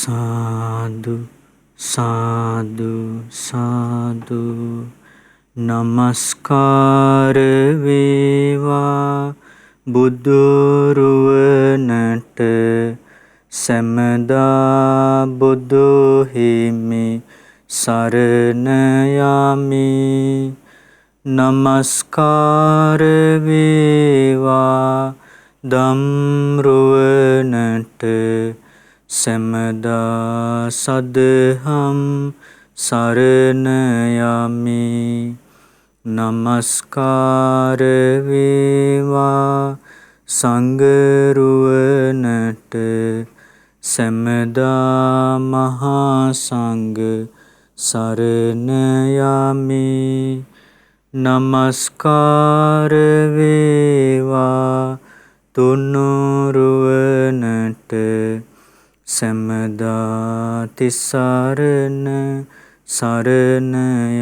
සාදු සාදු සාදු නමස්කාර වේවා බුදුරුවනට සැමදා බුදු හිමි සරණ යමි. නමස්කාර වේවා ධම්රුවනට සැමදා සදහම් සරණ යමි. නමස්කාර වේවා සංඝරුවනට සැමදා මහා සංඝ සරණ යමි. නමස්කාර වේවා තුනුරුවනට සැමදා තිසරණ සරණ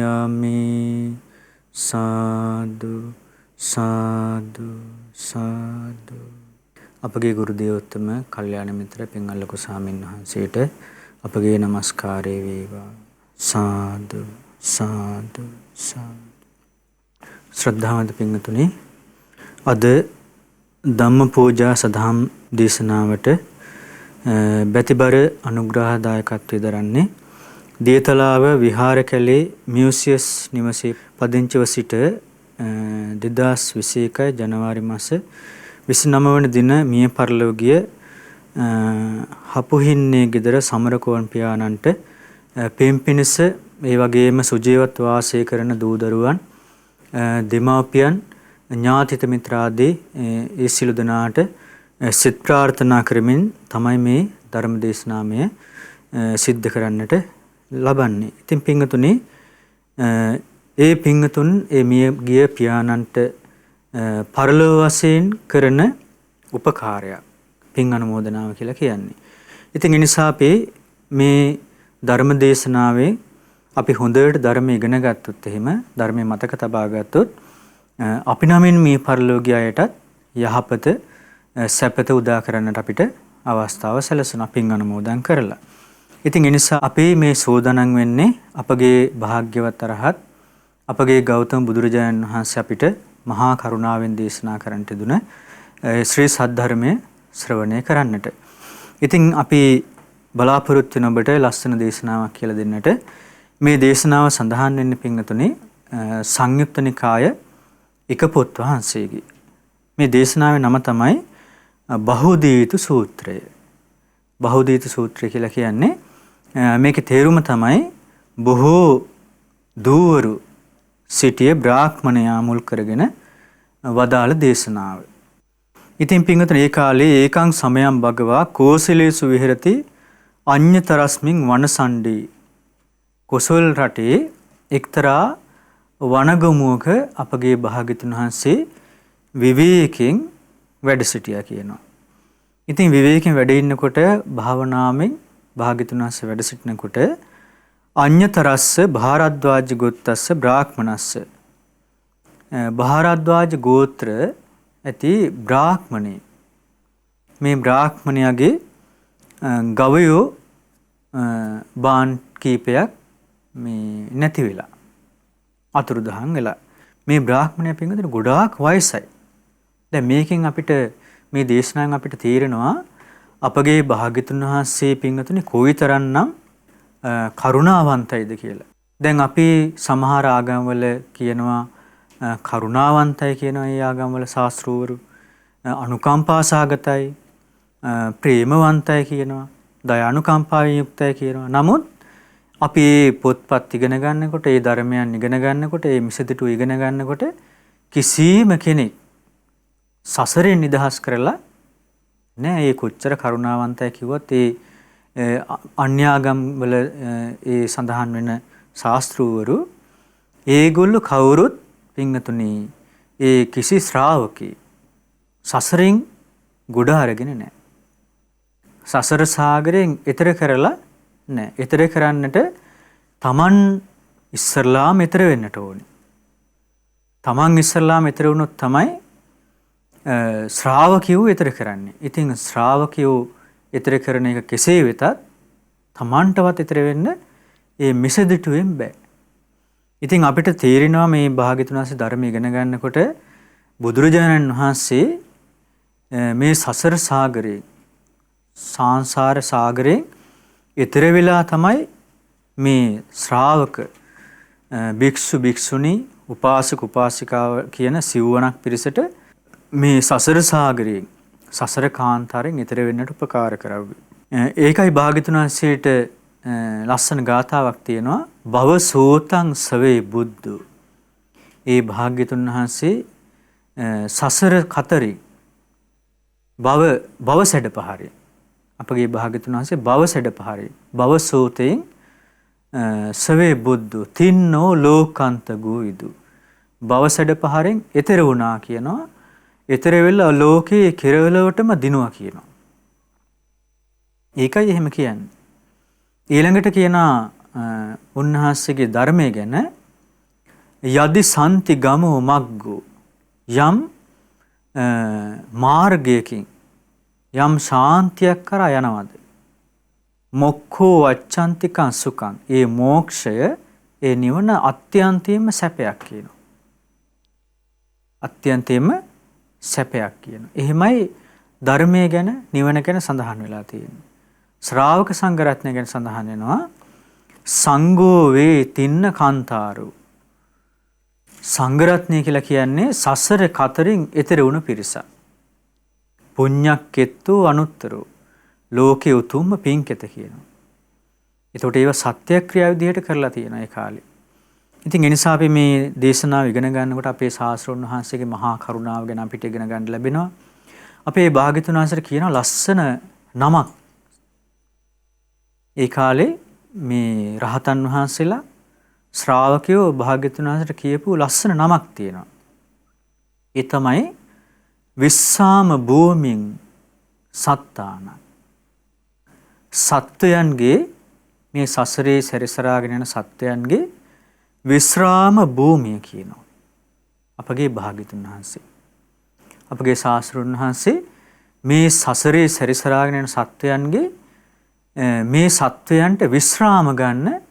යමි. සාදු සාදු සාදු. අපගේ ගුරු දේවෝත්තම කල්යාණ මිත්‍ර පින්වල්ලක ස්වාමීන් වහන්සේට අපගේ নমස්කාරය වේවා. සාදු සාදු සාදු. ශ්‍රද්ධාවන්ත පින්වතුනි, අද ධම්ම පූජා සදහම් දේශනාවට බැතිබර අනුග්‍රහදායකත්වයේ දරන්නේ දේතලාව විහාරකැලේ මියුසියස් නිවසේ පදිංචිව සිට 2021 ජනවාරි මාස 29 වන දින මිය පරලොව ගිය හපුහින්නේ ගෙදර සමරකෝන් පියාණන්ට පින්පිනිස ඒ වගේම සුජීවත් වාසය කරන දූ දරුවන් දෙමාපියන් ඥාතිත මිත්‍රාදී ඒ සිළු දනාට සිත ප්‍රාර්ථනා කරමින් තමයි මේ ධර්ම දේශනාමය සිද්ධ කරන්නට ලබන්නේ. ඉතින් පින්වතුනි, ඒ පින්වතුන් ඒ මිය ගිය පියාණන්ට පරලොව වශයෙන් කරන උපකාරය පින් අනුමෝදනාව කියලා කියන්නේ. ඉතින් ඒ නිසා අපි මේ ධර්ම දේශනාවේ අපි හොඳට ධර්ම ඉගෙන ගත්තොත්, එහෙම ධර්මයේ මතක තබා ගත්තොත්, අපි නමින් මේ පරලෝකීය අයටත් යහපත සැපත උදා කරන්නට අපිට අවස්ථාව සැලසෙනවා පින් අනුමෝදන් කරලා. ඉතින් ඒ නිසා අපි මේ සෝදානම් වෙන්නේ අපගේ භාග්‍යවත් අරහත් අපගේ ගෞතම බුදුරජාණන් වහන්සේ අපිට මහා කරුණාවෙන් දේශනා කරන්නට දුන ශ්‍රී සද්ධර්මයේ ශ්‍රවණය කරන්නට. ඉතින් අපි බලාපොරොත්තු වෙන ඔබට ලස්සන දේශනාවක් කියලා දෙන්නට මේ දේශනාව සඳහන් වෙන්නේ පින්වතුනි සංයුත්ත නිකාය එක පොත් වහන්සේගේ. මේ දේශනාවේ නම තමයි බහුදීතු සූත්‍රය. බහුදීතු සූත්‍රය කියලා කියන්නේ මේකේ තේරුම තමයි බොහෝ දූවරු සිටිය බ්‍රාහ්මණයා මුල් කරගෙන වදාළ දේශනාව. ඉතින් පින්වතුනි, ඒ කාලේ ඒකං සමයං භගවා කෝසලේසු විහෙරති අඤ්ඤතරස්මින් වනසණ්ඩී. කොසල් රටේ එක්තරා වනගමුවක අපගේ භාග්‍යතුන් වහන්සේ විවේකයෙන් වැඩ සිටියා කියනවා. ඉතින් විවේකයෙන් වැඩ ඉන්නකොට භාවනාවෙන් භාග්‍යතුන් වහන්සේ වැඩ සිටිනකොට අඤ්ඤතරස්ස භාරද්වාජ ගෝත්තස්ස බ්‍රාහ්මනස්ස, භාරද්වාජ ගෝත්‍ර ඇති බ්‍රාහ්මණේ, මේ බ්‍රාහ්මණයාගේ ගවයෝ බාන් කීපයක් මේ නැති වෙලා අතුරුදහන් වෙලා. මේ බ්‍රාහ්මණයා පින්වතුනි ගොඩාක් වයසයි. දැන් මේකෙන් අපිට මේ දේශනාවෙන් අපිට තේරෙනවා අපගේ භාග්‍යතුන් වහන්සේ පින්වතුනි කොයිතරම්නම් කරුණාවන්තයිද කියලා. දැන් අපි සමහර ආගම්වල කියනවා කරුණාවන්තයි කියනවා. ඒ ආගම්වල ශාස්ත්‍රවරු අනුකම්පා සහගතයි, ප්‍රේමවන්තයි කියනවා, දයානුකම්පාවෙන් යුක්තයි කියනවා. නමුත් අපි පොත්පත් ඉගෙන ගන්නකොට, ඒ ධර්මයන් ඉගෙන ගන්නකොට, ඒ මිසදිටු ඉගෙන ගන්නකොට කිසිම කෙනෙක් සසරෙන් නිදහස් කරලා නෑ. ඒ කොච්චර කරුණාවන්තයි කිව්වත් ඒ අන්‍යාගම් වල ඒ සඳහන් වෙන ශාස්ත්‍රවරු ඒගොල්ලෝ කවුරුත් පින්වතුනි ඒ කිසි ශ්‍රාවකේ සසරෙන් ගොඩ අරගෙන නෑ. සසර සාගරයෙන් එතර කරලා නෑ. එතර කරන්නට තමන් ඉස්සරලාම එතර වෙන්නට ඕනේ. තමන් ඉස්සරලාම එතර වුණොත් තමයි ශ්‍රාවකයෝ එතර කරන්නේ. ඉතින් ශ්‍රාවකයෝ එතර කරන එක කෙසේ වෙතත් තමන්ටවත් ඊතර වෙන්න ඒ මිසදිටුවෙන් බෑ. ඉතින් අපිට තේරෙනවා මේ භාග්‍යතුන් වහන්සේ ධර්ම ඉගෙන ගන්නකොට බුදුරජාණන් වහන්සේ මේ සසර සාගරේ සංසාර සාගරේ ඊතර වෙලා තමයි මේ ශ්‍රාවක භික්ෂු භික්ෂුණී උපාසක උපාසිකාව කියන සිව්වණක් පිරිසට මේ සසර සාගරේ සසර කාන්තාරයෙන් ඊතර වෙන්නට උපකාර කරවි. ඒකයි භාග්‍යතුන් වහන්සේට ලස්සන ගාථාවක් තියෙනවා භව සෝතං සවේ බුද්ධු. ඒ භාග්‍යතුන් වහන්සේ සසර කතරේ භව සැඩපහරේ අපගේ භාග්‍යතුන් වහන්සේ භව සැඩපහරේ භව සෝතෙන් සවේ බුද්ධු තින්නෝ ලෝකාන්ත ගෝවිදු භව සැඩපහරෙන් ඈතර වුණා කියනවා. ඈතර වෙලා ලෝකේ කෙරවලවටම දිනුවා කියනවා. ඒකයි එහෙම කියන්නේ. ඊළඟට කියනවා උන්වහන්සේගේ ධර්මය ගැන යදි සම්ති ගමෝ මග්ගෝ යම් මාර්ගයකින් යම් ශාන්තියක් කරා යනවද මොක්ඛෝ අච්ඡන්තිකං සුඛං ඒ මෝක්ෂය ඒ නිවන අත්‍යන්තයෙන්ම සැපයක් කියනවා. අත්‍යන්තයෙන්ම සැපයක් කියනවා. එහෙමයි ධර්මය ගැන නිවන ගැන සඳහන් වෙලා තියෙන්නේ. ශ්‍රාවක සංඝ රත්නය ගැන සඳහන් වෙනවා සංඝෝ වේ තින්න කාන්තාරෝ. සංඝ රත්නය කියලා කියන්නේ සසර කතරින් ඈතර වුණ පිරිසක්. පුඤ්ඤක්කෙත්තෝ අනුත්තරෝ ලෝකේ උතුම්ම පින්කෙත කියනවා. ඒතකොට ඒව සත්‍යක්‍රියා විදිහට කරලා තියෙනවා ඒ කාලේ. ඉතින් ඒ නිසා අපි මේ දේශනාව ඉගෙන ගන්නකොට අපේ ශාස්ත්‍රඥ වහන්සේගේ මහා කරුණාව ගැන අපිට ඉගෙන ගන්න ලැබෙනවා. අපේ භාග්‍යතුන් වහන්සේට කියන ලස්සන නමක්. ඒ කාලේ මේ රහතන් වහන්සේලා ශ්‍රාවකයෝ භාග්‍යතුන් වහන්සේට කියපු ලස්සන නමක් තියෙනවා. ඒ තමයි විස්සාම භූමින් සත්තාන. සත්වයන්ගේ මේ සසරේ සැරිසරාගෙන යන සත්වයන්ගේ විශ්‍රාම භූමිය කියනවා. අපගේ භාග්‍යතුන් වහන්සේ. අපගේ ශාස්ත්‍රඥ වහන්සේ මේ සසරේ සැරිසරාගෙන යන සත්වයන්ගේ මේ සත්වයන්ට විශ්‍රාම ගන්න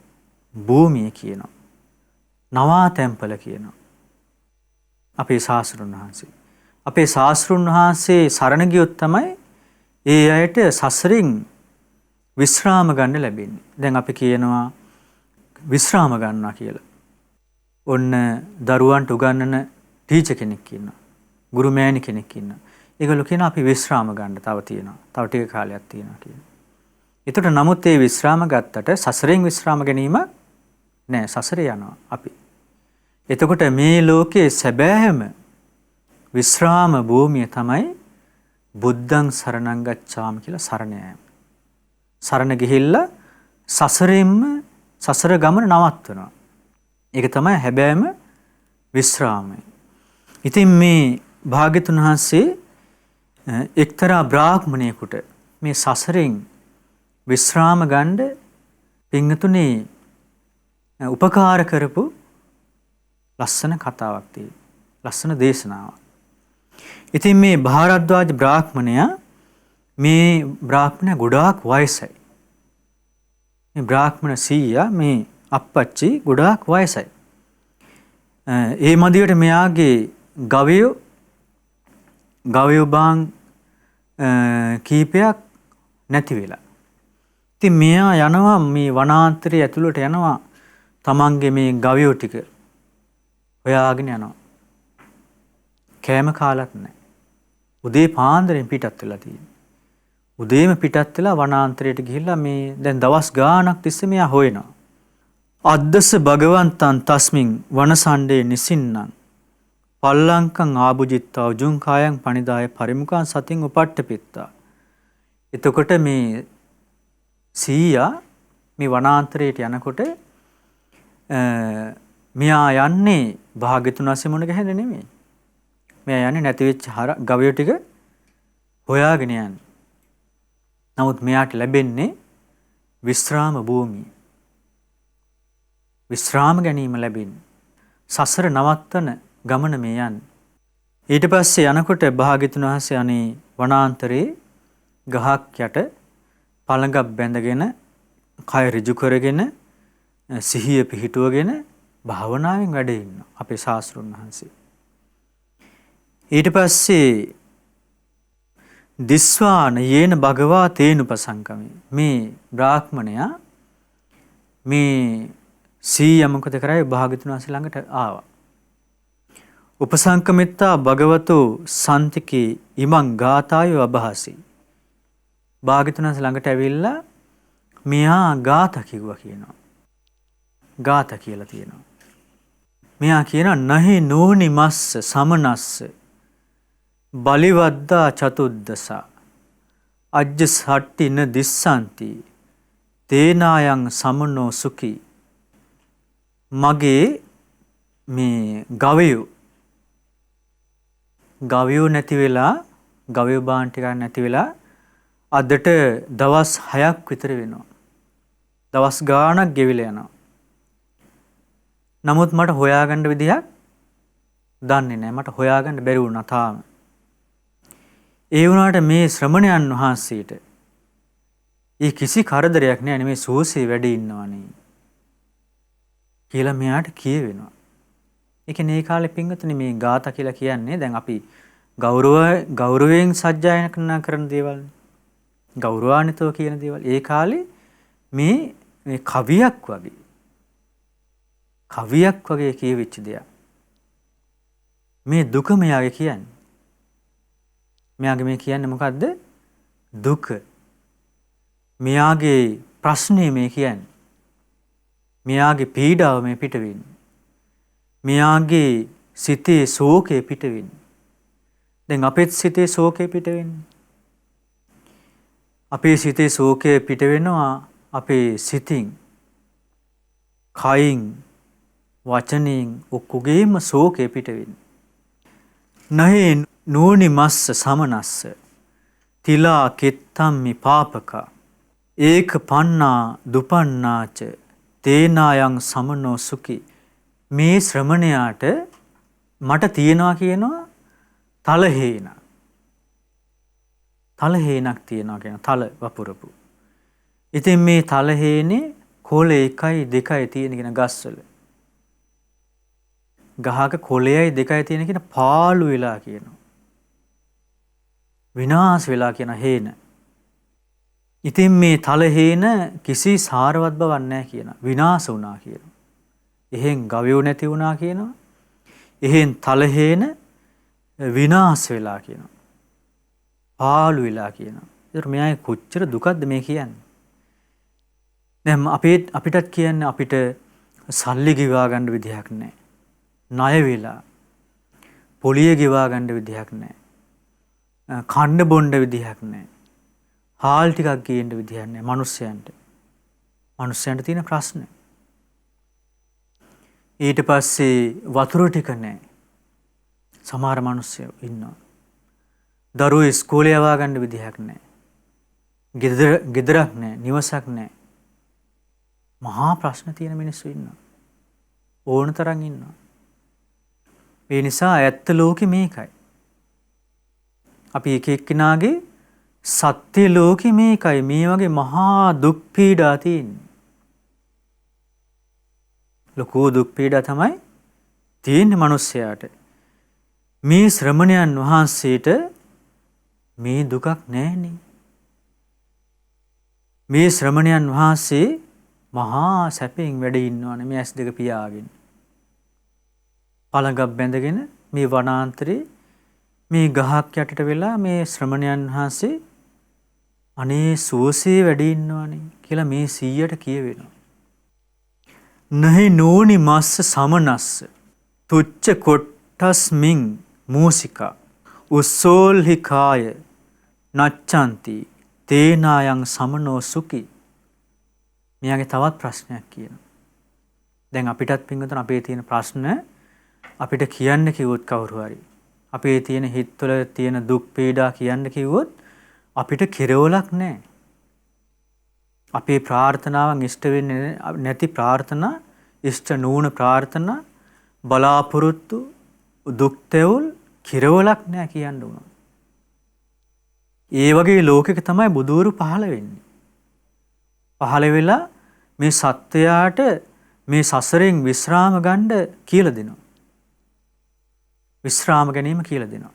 භූමිය කියනවා. නවාතැන්පල කියනවා. අපේ ශාස්ත්‍රඥ වහන්සේ. අපේ ශාස්ත්‍රඥ වහන්සේ සරණ ගියොත් තමයි ඒ අයට සසරින් විශ්‍රාම ගන්න ලැබෙන්නේ. දැන් අපි කියනවා විශ්‍රාම ගන්නවා කියලා. ඔන්න දරුවන්ට උගන්වන ටීචර් කෙනෙක් ඉන්නවා. ගුරු මෑණි කෙනෙක් ඉන්නවා. ඒගොල්ලෝ කියනවා අපි විශ්‍රාම ගන්න තව තියෙනවා. තව ටික කාලයක් තියෙනවා කියලා. ඒතට නමුත් ඒ විශ්‍රාම ගත්තට සසරෙන් විශ්‍රාම ගැනීම නෑ. සසරේ යනවා අපි. එතකොට මේ ලෝකයේ සැබෑම විශ්‍රාම භූමිය තමයි බුද්ධං සරණං ගච්ඡාමි කියලා සරණ යෑම. සරණ ගිහිල්ලා සසරෙන්ම සසර ගමන නවත්වනවා. ඒක තමයි හැබෑම විශ්‍රාමය. ඉතින් මේ භාග්‍යතුන් වහන්සේ එක්තරා බ්‍රාහ්මණයෙකුට මේ සසරෙන් විශ්‍රාම ගන්න පින්තුනේ උපකාර කරපු ලස්සන කතාවක් තියෙනවා. ලස්සන දේශනාවක්. ඉතින් මේ භාරද්වාජ බ්‍රාහ්මණයා මේ බ්‍රාහ්මණයා ගොඩාක් වයසයි. මේ බ්‍රාහ්මණ සීයා මේ අප්පච්චි ගොඩාක් වයසයි. ඒ මදිවට මෙයාගේ ගවයෝ බාන් කීපයක් නැති වෙලා. ඉතින් මෙයා යනවා මේ වනාන්තරයේ ඇතුළට යනවා තමන්ගේ මේ ගවයෝ ටික හොයාගෙන යනවා. කෑම කාලත් නැහැ. උදේ පාන්දරෙන් පිටත් වෙලා තියෙනවා. උදේම පිටත් වෙලා වනාන්තරයට ගිහිල්ලා මේ දැන් දවස් ගාණක් තිස්සේ මෙයා හොයනවා. අද්දස භගවන්තං තස්මින් වනසණ්ඩේ නිසින්නං පල්ලංකං ආභුජිත්තා උජුං කායං පනිදාය පරිමුඛං සතින් උපට්ඨපිත්තා. එතකොට මේ සීයා මේ වනාන්තරයට යනකොට මෙයා යන්නේ භාග්‍යතුන් වහන්සේ මුණ ගැහෙන්න නෙමෙයි. මෙයා යන්නේ නැති වෙච්ච ගවයෝ ටික හොයාගෙන යන්නේ. නමුත් මෙයාට ලැබෙන්නේ විශ්‍රාම භූමිය. විශ්‍රාම ගැනීම ලැබෙන්නේ. සසර නවත්තන ගමන මේ යන්නේ. ඊට පස්සේ යනකොට භාග්‍යතුන් වහන්සේ අනේ වනාන්තරේ ගහක් යට පළඟක් බැඳගෙන කය ඍජු කරගෙන සිහිය පිහිටුවගෙන භාවනාවෙන් වැඩ ඉන්නවා අපේ ශාස්ත්‍රඥ වහන්සේ. ඊට පස්සේ දිස්වාන යේන භගවා තේනුපසංකමේ මේ බ්‍රාහ්මණයා මේ සීය මොකද කරයි භාග්‍යවතුන් වහන්සේ ළඟට ආවා. උපසංකමිත්තා භගවතෝ සන්තිකේ ඉමං ගාථායෝ අභාසි. භාග්‍යවතුන් වහන්සේ ළඟට ඇවිල්ලා මෙයා ගාථා කිව්වා කියනවා. ගාථා කියලා තියෙනවා. මෙයා කියනවා නහි නෝනි මස්ස සමනස්ස බලිවද්දා චතුද්දසා අජ්ජ සට්ටින දිස්සන්ති තේනායන් සමනෝ සුඛී. මගේ මේ ගවයෝ නැති වෙලා ගවයෝ බාන් ටිකක් නැති වෙලා අදට දවස් 6ක් විතර වෙනවා. දවස් ගාණක් ගෙවිලා යනවා. නමුත් මට හොයාගන්න විදිහක් දන්නේ නැහැ. මට හොයාගන්න බැරි වුණා තාම. ඒ වුණාට මේ ශ්‍රමණයන් වහන්සේට ඒ කිසි කරදරයක් නැහැ නේ, මේ සුවසේ වැඩ ඉන්නවනේ කියලා මෙයාට කියවෙනවා. ඒ කියන්නේ ඒ කාලේ පින්වතුනි මේ ගාථා කියලා කියන්නේ දැන් අපි ගෞරවයෙන් සජ්ජායනා කරන දේවල්, ගෞරවාන්විතව කියන දේවල්. ඒ කාලේ මේ කවියක් වගේ කියවිච්ච දෙයක්. මේ දුක මෙයාගේ කියන්නේ. මෙයාගේ මේ කියන්නේ මොකද්ද? දුක. මෙයාගේ ප්‍රශ්නේ මේ කියන්නේ. මෙයාගේ පීඩාව මේ පිට වෙන්නේ. මෙයාගේ සිතේ ශෝකේ පිට වෙන්නේ. දැන් අපේ සිතේ ශෝකේ පිට වෙන්නේ. අපේ සිතේ ශෝකේ පිට වෙනවා අපේ සිතින්, කයින්, වචනෙන් ඔක්කොගේම ශෝකේ පිට වෙන්නේ. නහේ නෝනි මස්ස සමනස්ස තිලා කෙත්තම්මි පාපකා ඒක පන්නා දුපන්නාච තේනායන් සමනෝ සුඛී. මේ ශ්‍රමණයාට මට තියනවා කියනවා තලහේන. තලහේනක් තියනවා කියන තල වපුරපු. ඉතින් මේ තලහේනේ කොළ 1යි 2යි තියෙන කියන ගස්වල. ගහක කොළයයි 2යි තියෙන කියන පාළු වෙලා කියනවා. විනාශ වෙලා කියන හේන. ඉතින් මේ තලහේන කිසි සාරවත් බවක් නැහැ කියනවා. විනාශ වුණා කියනවා. එහෙන් ගවයෝ නැති වුණා කියනවා. එහෙන් තලහේන විනාශ වෙලා කියනවා. පාළු වෙලා කියනවා. ඒතර මෙයා කොච්චර දුකක්ද මේ කියන්නේ. දැන් අපිටත් කියන්නේ අපිට සල්ලි ගෙවා ගන්න විදිහක් නැහැ. ණය වෙලා පොලිය ගෙවා ගන්න විදිහක් නැහැ. කන්න බොන්න විදිහක් නැහැ. හාල් ටිකක් ගේන්න විදිහක් නැහැ මිනිස්සයන්ට තියෙන ප්‍රශ්න. ඊට පස්සේ වතුර ටික නැහැ. සමහර මිනිස්සු ඉන්නවා. දරුවෝ ඉස්කෝලේ යවා ගන්න විදිහක් නැහැ. ගෙදරක් නැහැ, නිවසක් නැහැ. මහා ප්‍රශ්න තියෙන මිනිස්සු ඉන්නවා. ඕන තරම් ඉන්නවා. ඒ නිසා ඇත්ත ලෝකෙ මේකයි. අපි එක එක්කිනාගේ සත්‍ය ලෝකෙ මේකයි. මේ වගේ මහා දුක් පීඩා තියෙන්නේ. ලොකු දුක් පීඩා තමයි තියෙන්නේ මිනිස්සයාට. මේ ශ්‍රමණයන් වහන්සේට මේ දුකක් නැහැනේ. මේ ශ්‍රමණයන් වහන්සේ මහා සැපෙන් වැඩ ඉන්නවනේ මේ ඇස් දෙක පියාගෙන. පළඟක් බැඳගෙන මේ වනාන්තරේ මේ ගහක් යටට වෙලා මේ ශ්‍රමණයන් වහන්සේ අනේ සුවසේ වැඩ ඉන්නවනේ කියලා මේ 100ට කියවෙනවා. නහි නෝනි මස්ස සමනස්ස තුච්ච කොට්ටස්මින් මූසිකා උස්සෝල්හිකාය නච්චන්ති තේනායන් සමනෝ සුඛී. මෙයාගේ තවත් ප්‍රශ්නයක් කියනවා. දැන් අපිටත් පින්වතුන් අපේ තියෙන ප්‍රශ්න අපිට කියන්න කිව්වොත් කවුරු හරි අපේ තියෙන හිතවල තියෙන දුක් පීඩා කියන්න කිව්වොත් අපිට කෙරවලක් නැහැ. අපේ ප්‍රාර්ථනාවන් ඉෂ්ට වෙන්නේ නැති ප්‍රාර්ථනා, ඉෂ්ට නූන ප්‍රාර්ථනා, බලාපොරොත්තු, දුක් තෙවුල් කෙරවලක් නැහැ කියන්න උනා. ඒ වගේ ලෝකෙක තමයි බුදුවරු පහළ වෙන්නේ. පහළ වෙලා මේ සත්වයාට මේ සසරෙන් විශ්‍රාම ගන්න කියලා දෙනවා. විශ්‍රාම ගැනීම කියලා දෙනවා.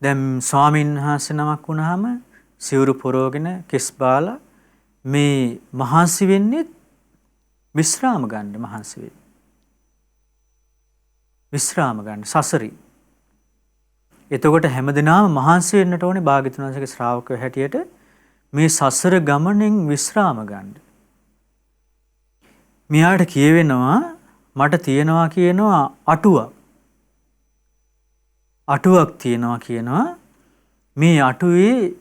දැන් ස්වාමීන් වහන්සේ නමක් වුණාම සිවුරු පොරවගෙන කෙස් බාලා මේ මහන්සි වෙන්නේ විශ්‍රාම ගන්න මහන්සි වෙන්නේ. විශ්‍රාම ගන්න සසරි. එතකොට හැමදෙනාම මහන්සි වෙන්නට ඕනේ භාග්‍යවතුන් වහන්සේගේ ශ්‍රාවකයෝ හැටියට මේ සසර ගමනෙන් විශ්‍රාම ගන්න. මෙයාට කියවෙනවා මට තියෙනවා කියනවා අටුවක්. අටුවක් තියෙනවා කියනවා මේ අටුවේ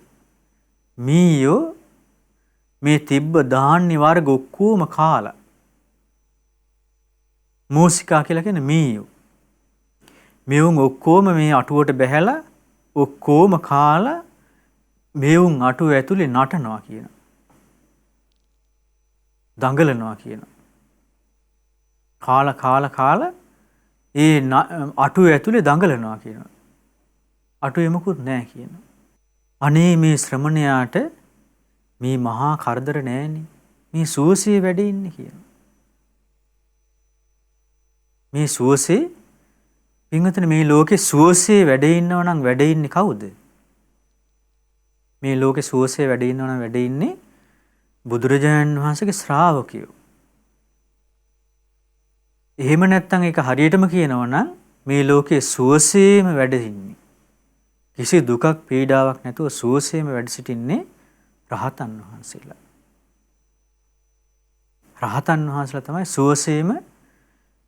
මීයෝ මේ තිබ්බ ධාන්‍ය වර්ග ඔක්කොම කාලා. මූසිකා කියලා කියන්නේ මීයෝ. මෙවුන් ඔක්කොම මේ අටුවට බැහැලා ඔක්කොම කාලා මෙවුන් අටුව ඇතුලේ නටනවා කියනවා. දඟලනවා කියනවා. කාලා ඒ අටුව ඇතුලේ දඟලනවා කියනවා. අටුවේ මොකුත් නැහැ කියනවා. අනේ මේ ශ්‍රමණයාට මේ මහා කරදර නැහැනේ. මේ සුවසේ වැඩ ඉන්නේ කියනවා. මේ සුවසේ පින්වතුනි මේ ලෝකේ සුවසේ වැඩ ඉන්නව නම් වැඩ ඉන්නේ කවුද? මේ ලෝකේ සුවසේ වැඩ ඉන්නව නම් වැඩ ඉන්නේ බුදුරජාණන් වහන්සේගේ ශ්‍රාවකයෝ. එහෙම නැත්නම් ඒක හරියටම කියනවා නම් මේ ලෝකේ සුවසේම වැඩ ඉන්නේ. කිසි දුකක් පීඩාවක් නැතුව සුවසේම වැඩ සිටින්නේ රහතන් වහන්සේලා. රහතන් වහන්සේලා තමයි සුවසේම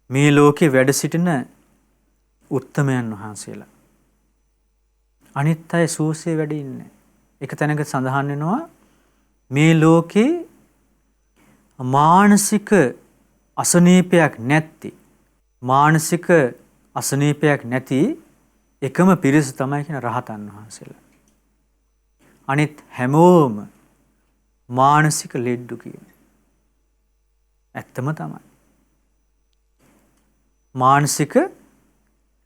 මේ ලෝකේ වැඩ සිටින උත්තමයන් වහන්සේලා. අනිත් අය සුවසේ වැඩ ඉන්නේ. එක තැනක සඳහන් වෙනවා මේ ලෝකේ මානසික අසනීපයක් නැති එකම පිරිස තමයි කියන රහතන් වහන්සේලා. අනිත් හැමෝම මානසික ලෙඩ්ඩු කියන්නේ. ඇත්තම තමයි. මානසික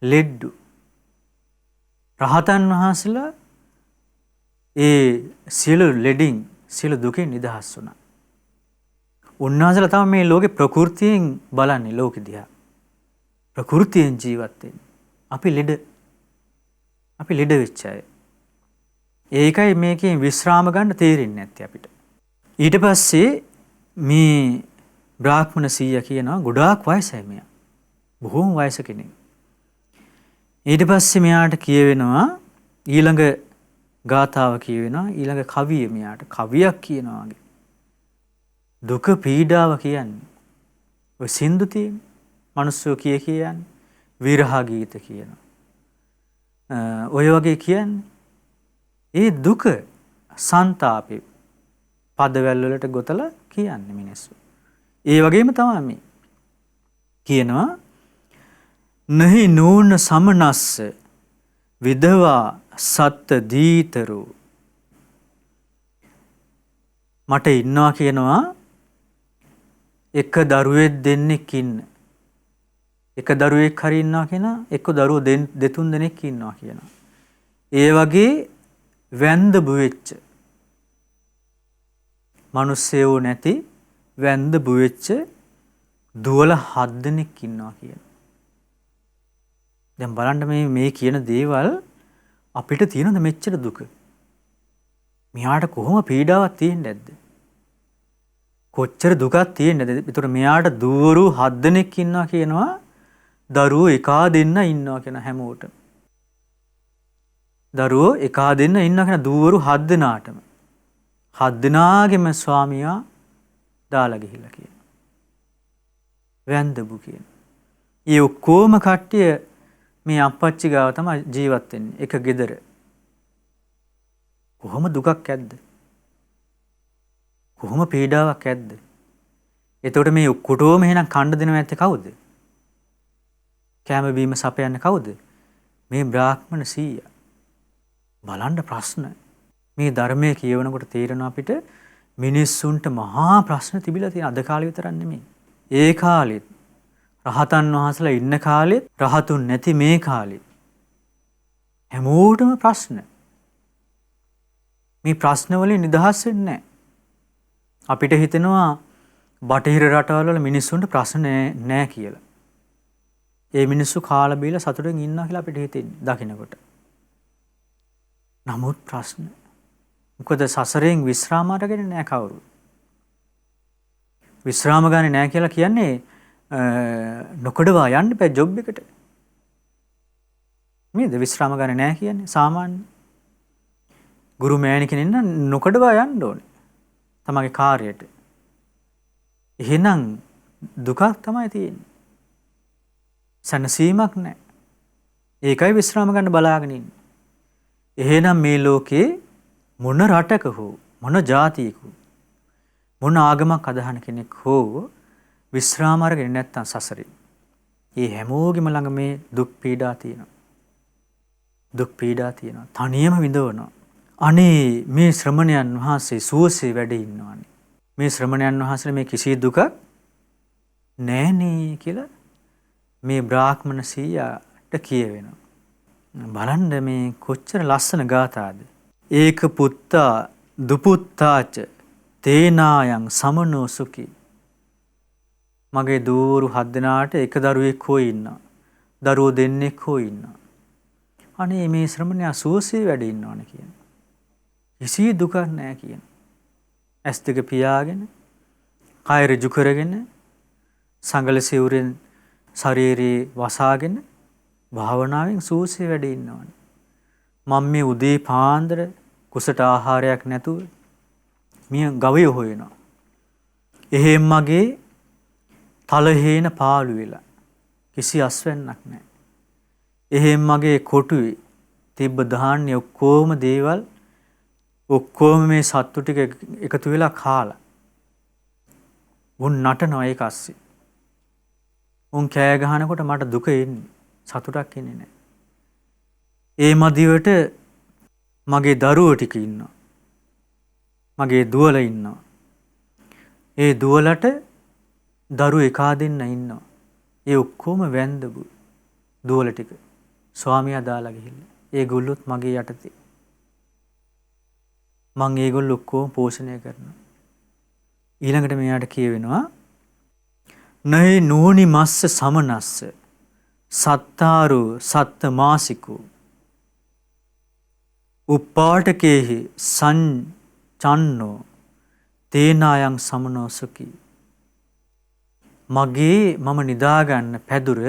ලෙඩ්ඩු. රහතන් වහන්සේලා ඒ සියලු ලෙඩින් සියලු දුකින් නිදහස් වුණා. උන්වහන්සේලා තමයි මේ ලෝකේ ප්‍රകൃතියෙන් බලන්නේ ලෝකෙ දිහා. ප්‍රകൃතියෙන් ජීවත් වෙන්නේ. අපි ලෙඩ වෙච්ච අය. ඒකයි මේකෙන් විශ්‍රාම ගන්න තේරෙන්නේ නැත්තේ අපිට. ඊට පස්සේ මේ බ්‍රාහ්මණ සීයා කියනවා ගොඩාක් වයසයි මෙයා. බොහෝම වයස කෙනෙක්. ඊට පස්සේ මෙයාට කියවෙනවා ඊළඟ ගාථාව කියවෙනවා ඊළඟ කවිය මෙයාට කවියක් කියනවා වගේ. දුක පීඩාව කියන්නේ. ඔය සින්දු තියෙන මිනිස්සු කියන්නේ විරහ ගීත කියනවා. ඔය වගේ කියන්නේ ඒ දුක සංతాපේ පදවැල් වලට ගොතලා කියන්නේ මිනිස්සු. ඒ වගේම තමයි මේ කියනවා නහි නූන සමනස්ස විදවා සත්ත දීතරෝ. මට ඉන්නවා කියනවා එක දරුවෙක් දෙන්නෙක් ඉන්න. එක දරුවෙක් හරි ඉන්නවා කියනවා එක්ක දරුවෝ දෙතුන් දෙනෙක් ඉන්නවා කියනවා. ඒ වගේ වැන්ද බුවෙච්ච මිනිස්සෙෝ නැති වැන්ද බුවෙච්ච දුවල 7 දෙනෙක් ඉන්නවා කියනවා. දැන් බලන්න මේ කියන දේවල් අපිට තියෙනද මෙච්චර දුක? මෙයාට කොහොම පීඩාවක් තියෙන්නේ නැද්ද? කොච්චර දුකක් තියෙන්නේ නැද්ද? ඒතර මෙයාට දුවරු 7 දෙනෙක් ඉන්නවා කියනවා. දරුවෝ එකා දෙන්න ඉන්නවා කියන හැමෝටම. දරුවෝ එකා දෙන්න ඉන්නවා කියන දුවරු 7 දෙනාටම. 7 දෙනාගේම ස්වාමියා දාලා ගිහිල්ලා කියනවා. වැන්දබු කියන. ඒ ඔක්කොම කට්ටිය මේ අප්පච්චි ගාව තමයි ජීවත් වෙන්නේ. එක ගෙදර. කොහොම දුකක් ඇද්ද? කොහොම පීඩාවක් ඇද්ද? එතකොට මේ ඔක්කොටම එහෙනම් කණ්ඩ දෙනව ඇත්තේ කවුද? කැම බීම සපයන්නේ කවුද? මේ බ්‍රාහ්මණ සීයා. බලන්න ප්‍රශ්න. මේ ධර්මයේ කියවනකොට තේරෙනවා අපිට මිනිස්සුන්ට මහා ප්‍රශ්න තිබිලා තියෙන අද කාලේ විතරක් නෙමෙයි. ඒ කාලෙත් රහතන් වහන්සේලා ඉන්න කාලෙත් රහතුන් නැති මේ කාලෙත් හැමෝටම ප්‍රශ්න. මේ ප්‍රශ්න වලින් නිදහස් වෙන්නේ නැහැ. අපිට හිතෙනවා බටහිර රටවල මිනිස්සුන්ට ප්‍රශ්න නෑ කියලා. ඒ මිනිස්සු කාලා බීලා සතුටෙන් ඉන්නවා කියලා අපිට හිතෙන්නේ දකින්නකොට. නමුත් ප්‍රශ්න. මොකද සසරෙන් විශ්‍රාම අරගෙන නෑ කවුරු. විශ්‍රාම ගන්නේ නෑ කියලා කියන්නේ නොකඩවා යන්න බෑ ජොබ් එකට. මේද විශ්‍රාම ගන්නේ නෑ කියන්නේ සාමාන්‍ය. ගුරු මෑණි කෙනෙක් නම් නොකඩවා යන්න ඕනේ. තමගේ කාර්යයට. එහෙනම් දුකක් තමයි තියෙන්නේ. සනසීමක් නැහැ. ඒකයි විශ්‍රාම ගන්න බලාගෙන ඉන්නේ. එහෙනම් මේ ලෝකේ මොන රටක හෝ මොන ජාතියක මොන ආගමක් අදහන කෙනෙක් හෝ විශ්‍රාම අරගෙන නැත්තම් සසරේ. ඒ හැමෝගෙම ළඟ මේ දුක් පීඩා තියෙනවා. දුක් පීඩා තියෙනවා. තනියම විඳවනවා. අනේ මේ ශ්‍රමණයන් වහන්සේ සුවසේ වැඩ ඉන්නවානේ. මේ ශ්‍රමණයන් වහන්සේ මේ කිසි දුකක් නෑනේ කියලා මේ බ්‍රාහ්මණ සීයාට කියවෙනවා. බලන්න මේ කොච්චර ලස්සන ගාථාද. ඒක පුත්තා දුපුත්තාච තේනායන් සමනෝ සුඛි. මගේ දూరు 7 දෙනාට එක දරුවෙක් හෝ ඉන්නවා. දරුවෝ දෙන්නෙක් හෝ ඉන්නවා. අනේ මේ ශ්‍රමණයා සුවසේ වැඩ ඉන්නවනේ කියන. කිසි දුකක් නැහැ කියන. ඇස් දෙක පියාගෙන කය ඍජු කරගෙන සංගල සිවුරෙන් ශරීරේ වසාගෙන භාවනාවෙන් සූසේ වැඩ ඉන්නවනේ. මම මේ උදේ පාන්දර කුසට ආහාරයක් නැතුව මිය ගවය හොයනවා. එහෙම මගේ තලහේන පාළු වෙලා කිසි අස්වැන්නක් නැහැ. එහෙම මගේ කොටුවේ තිබ්බ ධාන්‍ය ඔක්කොම දේවල් ඔක්කොම මේ සත්තු ටික එකතු වෙලා කාලා උන් නටනවා ඒක අස්සේ. උන් කෑ ගහනකොට මට දුක එන්නේ. සතුටක් එන්නේ නැහැ. ඒ මදිවට මගේ දරුවෝ ටික ඉන්නවා. මගේ දුවල ඉන්නවා. ඒ දුවලට දරුවෝ එකා දෙන්න ඉන්නවා. ඒ ඔක්කොම වැන්දබු දුවල ටික. ස්වාමියා දාලා ගිහිල්ලා. ඒගොල්ලොත් මගේ යටතේ. මං ඒගොල්ලෝ ඔක්කොම පෝෂණය කරනවා. ඊළඟට මෙයාට කියවෙනවා නහි නෝනි මස්ස සමනස්ස සත්තාරු සත්ත මාසිකෝ උපාටකේහි සංචන්නෝ තේනායන් සමනෝ සුඛි. මගේ මම නිදාගන්න පැදුර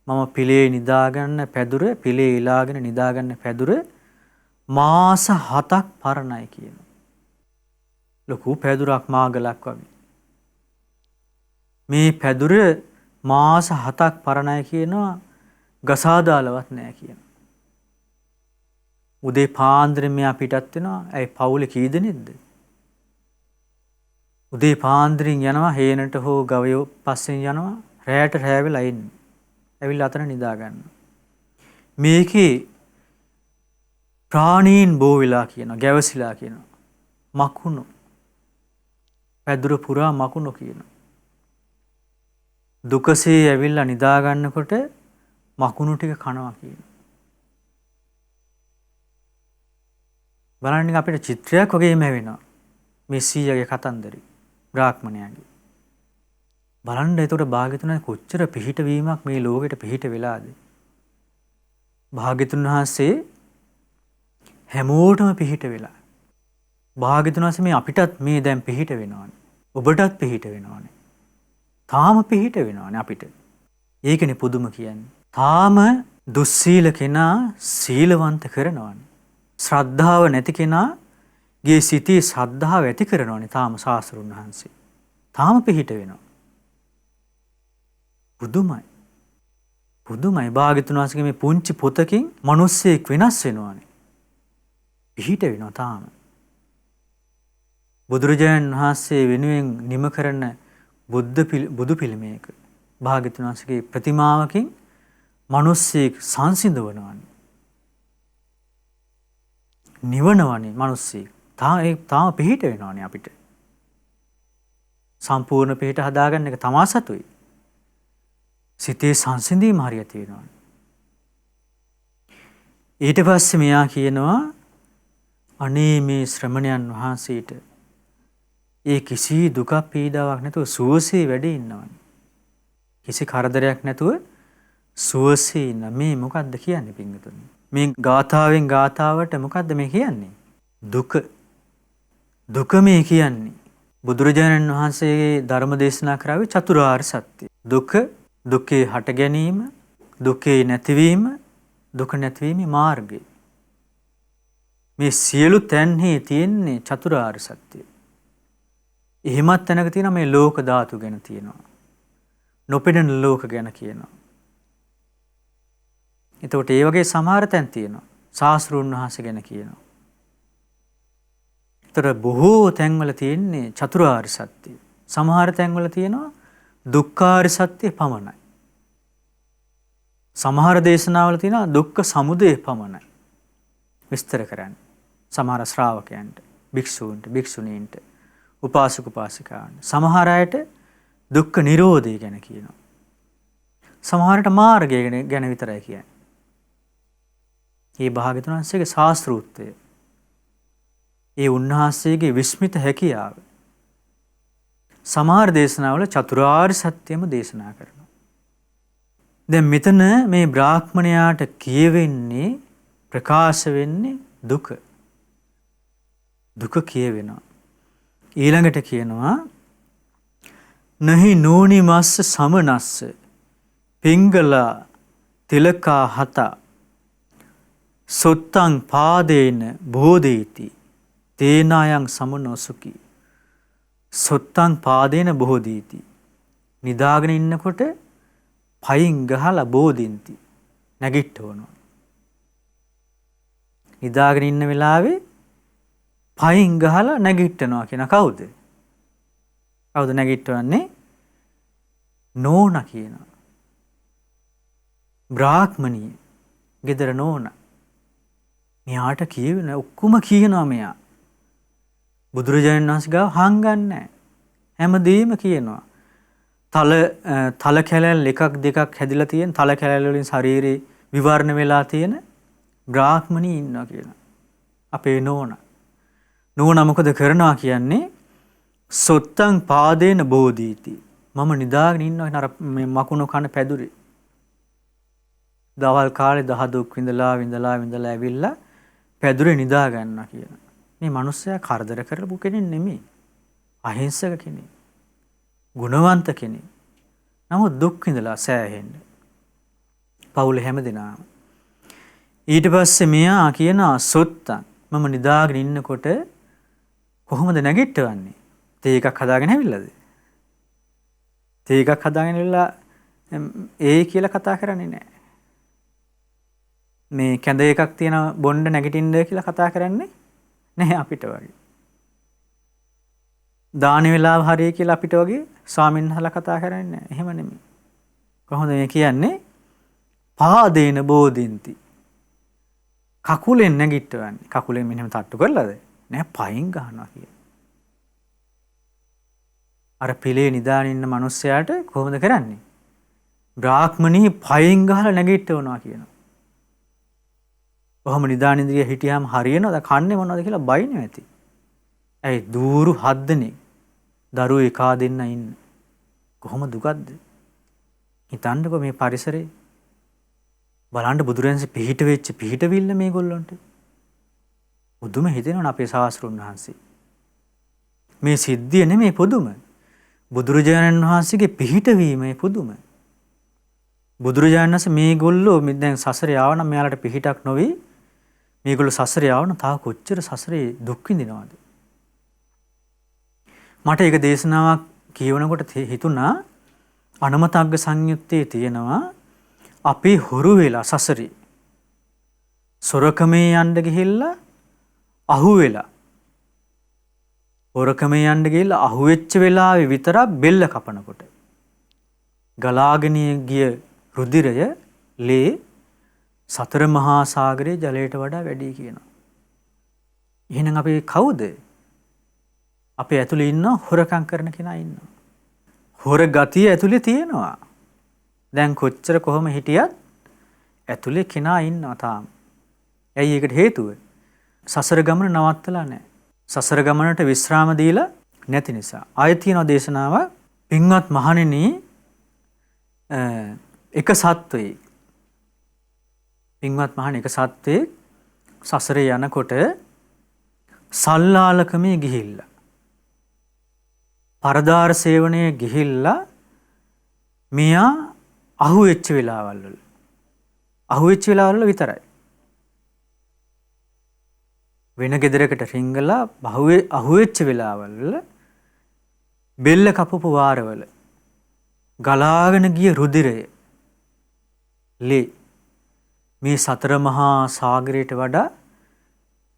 මම පිලේ නිදාගන්න පැදුර පිලේ ඉලාගෙන නිදාගන්න පැදුර මාස 7ක් පරණයි කියනවා. ලොකු පැදුරක් මාගලක් වගේ. මේ පැදුර මාස 7ක් පරණයි කියනවා ගසාදාලවත් නැහැ කියනවා. උදේ පාන්දරේ මෙයා පිටත් වෙනවා. ඇයි පවුලේ කී දෙනෙක්ද? උදේ පාන්දරින් යනවා හේනට හෝ ගවයෝ පස්සෙන් යනවා රැයට රැ වෙලා ඉන්නේ. ඇවිල්ලා අතන නිදා ගන්නවා. මේකේ ප්‍රාණීන් බෝ වෙලා කියනවා ගැවසිලා කියනවා. මකුණු පැදුර පුරා මකුණු කියනවා. දුකසේ ඇවිල්ලා නිදා ගන්නකොට මකුණු ටික කනවා කියනවා. බලන්න අපිට චිත්‍රයක් වගේම වෙනවා. මේ සීයාගේ කතන්දරේ බ්‍රාහ්මණයාගේ. බලන්න ඒතකොට භාග්‍යතුන් කොච්චර පිහිට වීමක් මේ ලෝකෙට පිහිට වෙලාද? භාග්‍යතුන් වහන්සේ හැමෝටම පිහිට වෙලා. භාග්‍යතුන් වහන්සේ මේ අපිටත් මේ දැන් පිහිට වෙනවානේ. ඔබටත් පිහිට වෙනවානේ. තාම පිහිට වෙනවානේ අපිට. ඒකනේ පුදුම කියන්නේ. තාම දුස්සීල කෙනා සීලවන්ත කරනවානේ. ශ්‍රද්ධාව නැති කෙනාගේ සිතේ ශ්‍රද්ධාව ඇති කරනවානේ තාම සාස්ෘණ වහන්සේ. තාම පිහිට වෙනවා. පුදුමයි. පුදුමයි. භාග්‍යතුන් වහන්සේගේ මේ පුංචි පොතකින් මිනිස්සෙක් වෙනස් වෙනවානේ. පිහිට වෙනවා තාම. බුදුරජාණන් වහන්සේ වෙනුවෙන් නිම කරන බුදු පිළිමයක භාග්‍යතුන් වහන්සේගේ ප්‍රතිමාවකින් මිනිස්සෙක් සංසිඳවනවානේ. නිවනවනේ මිනිස්සෙක්. තාම පිහිට වෙනවානේ අපිට. සම්පූර්ණ පිහිට හදාගන්න එක තමා සතුයි. සිතේ සංසිඳීම හරියට වෙනවානේ. ඊට පස්සේ මෙයා කියනවා අනේ මේ ශ්‍රමණයන් වහන්සේට ඒ කිසි දුකක් පීඩාවක් නැතුව සුවසේ වැඩ ඉන්නවනේ. කිසි කරදරයක් නැතුව සුවසේ ඉන්න. මේ මොකද්ද කියන්නේ පින්වතුනි? මේ ගාථාවෙන් ගාථාවට මොකද්ද මේ කියන්නේ? දුක. දුක මේ කියන්නේ. බුදුරජාණන් වහන්සේගේ ධර්ම දේශනා කරාවේ චතුරාර්ය සත්‍ය. දුක, දුකේ හට ගැනීම, දුකේ නැතිවීම, දුක නැතිවීමේ මාර්ගය. මේ සියලු තැන්හි තියෙන්නේ චතුරාර්ය සත්‍යය. එහෙමත් තැනක තියෙනවා මේ ලෝක ධාතු ගැන තියෙනවා. නොපෙනෙන ලෝක ගැන කියනවා. එතකොට ඒ වගේ සමහර තැන් තියෙනවා. ශාස්ත්‍රඥ වහන්සේ ගැන කියනවා. ඒතර බොහෝ තැන්වල තියෙන්නේ චතුරාර්ය සත්‍ය. සමහර තැන්වල තියෙනවා දුක්ඛාර්ය සත්‍ය පමණයි. සමහර දේශනාවල තියෙනවා දුක්ඛ සමුදය පමණයි. විස්තර කරන්නේ. සමහර ශ්‍රාවකයන්ට, භික්ෂූන්ට, භික්ෂුණීන්ට, උපාසක උපාසිකාවන්ට. සමහර අයට දුක්ඛ නිරෝධය ගැන කියනවා. සමහරට මාර්ගය ගැන විතරයි කියන්නේ. මේ භාග්‍යවතුන් වහන්සේගේ ශාස්ත්‍රූත්වය. ඒ උන්වහන්සේගේ විස්මිත හැකියාව. සමහර දේශනාවල චතුරාර්ය සත්‍යම දේශනා කරනවා. දැන් මෙතන මේ බ්‍රාහ්මණයාට කියවෙන්නේ ප්‍රකාශ වෙන්නේ දුක. දුක කියවෙනවා. ඊළඟට කියනවා නහි නෝනිමස්ස සමනස්ස පිංගලා තිලකා හත සොත්තං පාදේන බෝධීති තේනායන් සමනොසුකි. සොත්තං පාදේන බෝධීති. නිදාගෙන ඉන්නකොට පයින් ගහලා බෝධින්ති. නැගිට්ටවනවා. නිදාගෙන ඉන්න වෙලාවේ පයින් ගහලා නැගිට්ටනවා කියන කවුද? කවුද නැගිට්ටවන්නේ? නෝනා කියනවා. බ්‍රාහ්මණිය. ගෙදර නෝනා. මෙයාට කියවෙන ඔක්කොම කියනවා මෙයා. බුදුරජාණන් වහන්සේ ගාව හංගන්නේ හැමදේම කියනවා. තල කැලැල් එකක් දෙකක් හැදිලා තියෙන තල කැලැල් වලින් ශරීරේ විවරණ වෙලා තියෙන බ්‍රාහ්මණී ඉන්නවා කියලා. අපේ නෝනා. නෝනා මොකද කරනවා කියන්නේ? සොත්තං පාදේන බෝධීති. මම නිදාගෙන ඉන්නවා අර මේ මකුණු කන පැදුරේ. දවල් කාලේ දහ දුක් විඳලා ඇවිල්ලා පැදුරේ නිදා ගන්නවා කියන. මේ මිනිස්සයා කරදර කරපු කෙනෙක් නෙමෙයි. අහිංසක කෙනෙක්. ගුණවන්ත කෙනෙක්. නමුත් දුක් විඳලා සෑහෙන්න. පවුලේ හැමදෙනාම. ඊට පස්සේ මෙයා කියනවා සොත්තං මම නිදාගෙන ඉන්නකොට කොහොමද නැගිටවන්නේ? තේ එකක් හදාගෙන ඇවිල්ලාද? තේ එකක් හදාගෙන ඇවිල්ලා ඒ කියලා කතා කරන්නේ නැහැ. මේ කැඳ එකක් තියෙන බොණ්ඩ නැගිටින්න කියලා කතා කරන්නේ නැහැ අපිට වගේ. දාන වේලාව හරිය කියලා අපිට වගේ ස්වාමීන් වහන්සේලා කතා කරන්නේ නැහැ. එහෙම නෙමෙයි. කොහොමද මේ කියන්නේ? පාදේන බෝධින්ති. කකුලෙන් නැගිටවන්නේ. කකුලෙන් මෙහෙම තට්ටු කරලාද? නෑ පයින් ගහනවා කියන. අර පිළේ නිදාගෙන ඉන්න මිනිස්සයාට කොහොමද කරන්නේ? බ්‍රාහ්මණී පයින් ගහලා නැගිටවනවා කියනවා. කොහොම නිදාගෙන ඉඳිය හිටියාම හරියනවද? කන්නේ මොනවද කියලා බයිනේ ඇති. ඇයි දూరు 7 දෙනෙක් දරුවෝ එකා දෙන්න ඉන්න. කොහොම දුකක්ද? හිතන්නකෝ මේ පරිසරේ. බලන්න බුදුරජාණන්සේ පිහිට වෙච්ච පිහිටවිල්ල මේගොල්ලන්ට. පුදුම හිතෙනවා අපේ ශාස්ත්‍රඥ වහන්සේ. මේ සිද්ධිය නෙමෙයි පුදුම. බුදුරජාණන් වහන්සේගේ පිහිටවීමේ පුදුම. බුදුරජාණන් වහන්සේ මේගොල්ලෝ දැන් සසරේ ආවනම් මෙයාලට පිහිටක් නොවේ. මේගොල්ලෝ සසරේ ආවනම් තා කොච්චර සසරේ දුක් විඳිනවද? මට ඒක දේශනාවක් කියවනකොට හිතුණා අනමතග්ග සංයුත්තේ තියෙනවා අපි හොරු වෙලා සසරේ සොරකමේ යන්න ගිහිල්ලා අහුවෙලා හොරකමේ යන්න ගිහිල්ලා අහුවෙච්ච වෙලාවේ විතරක් බෙල්ල කපනකොට ගලාගෙන ගිය රුධිරය ලේ සතර මහා සාගරයේ ජලයට වඩා වැඩි කියනවා. එහෙනම් අපි කවුද? අපේ ඇතුලේ ඉන්න හොරකම් කරන කෙනා ඉන්නවා. හොර ගතිය ඇතුලේ තියෙනවා. දැන් කොච්චර කොහොම හිටියත් ඇතුලේ කෙනා ඉන්නවා තාම. ඇයි ඒකට හේතුව? සසර ගමන නවත්තලා නැහැ. සසර ගමනට විශ්‍රාම දීලා නැති නිසා. ආයෙත් තියෙන දේශනාව පින්වත් මහණෙනි එක සත්වයේ පින්වත් මහණ එක සත්වයේ සසරේ යනකොට සල්ලාලකමේ ගිහිල්ලා පරදාර සේවනයේ ගිහිල්ලා මෙයා අහුවෙච්ච වෙලාවල් විතරයි. වෙන ගෙදරකට රිංගලා අහුවෙච්ච වෙලාවල් බෙල්ල කපපු වාරවල ගලාගෙන ගිය රුධිරය ලේ මේ සතර මහා සාගරයට වඩා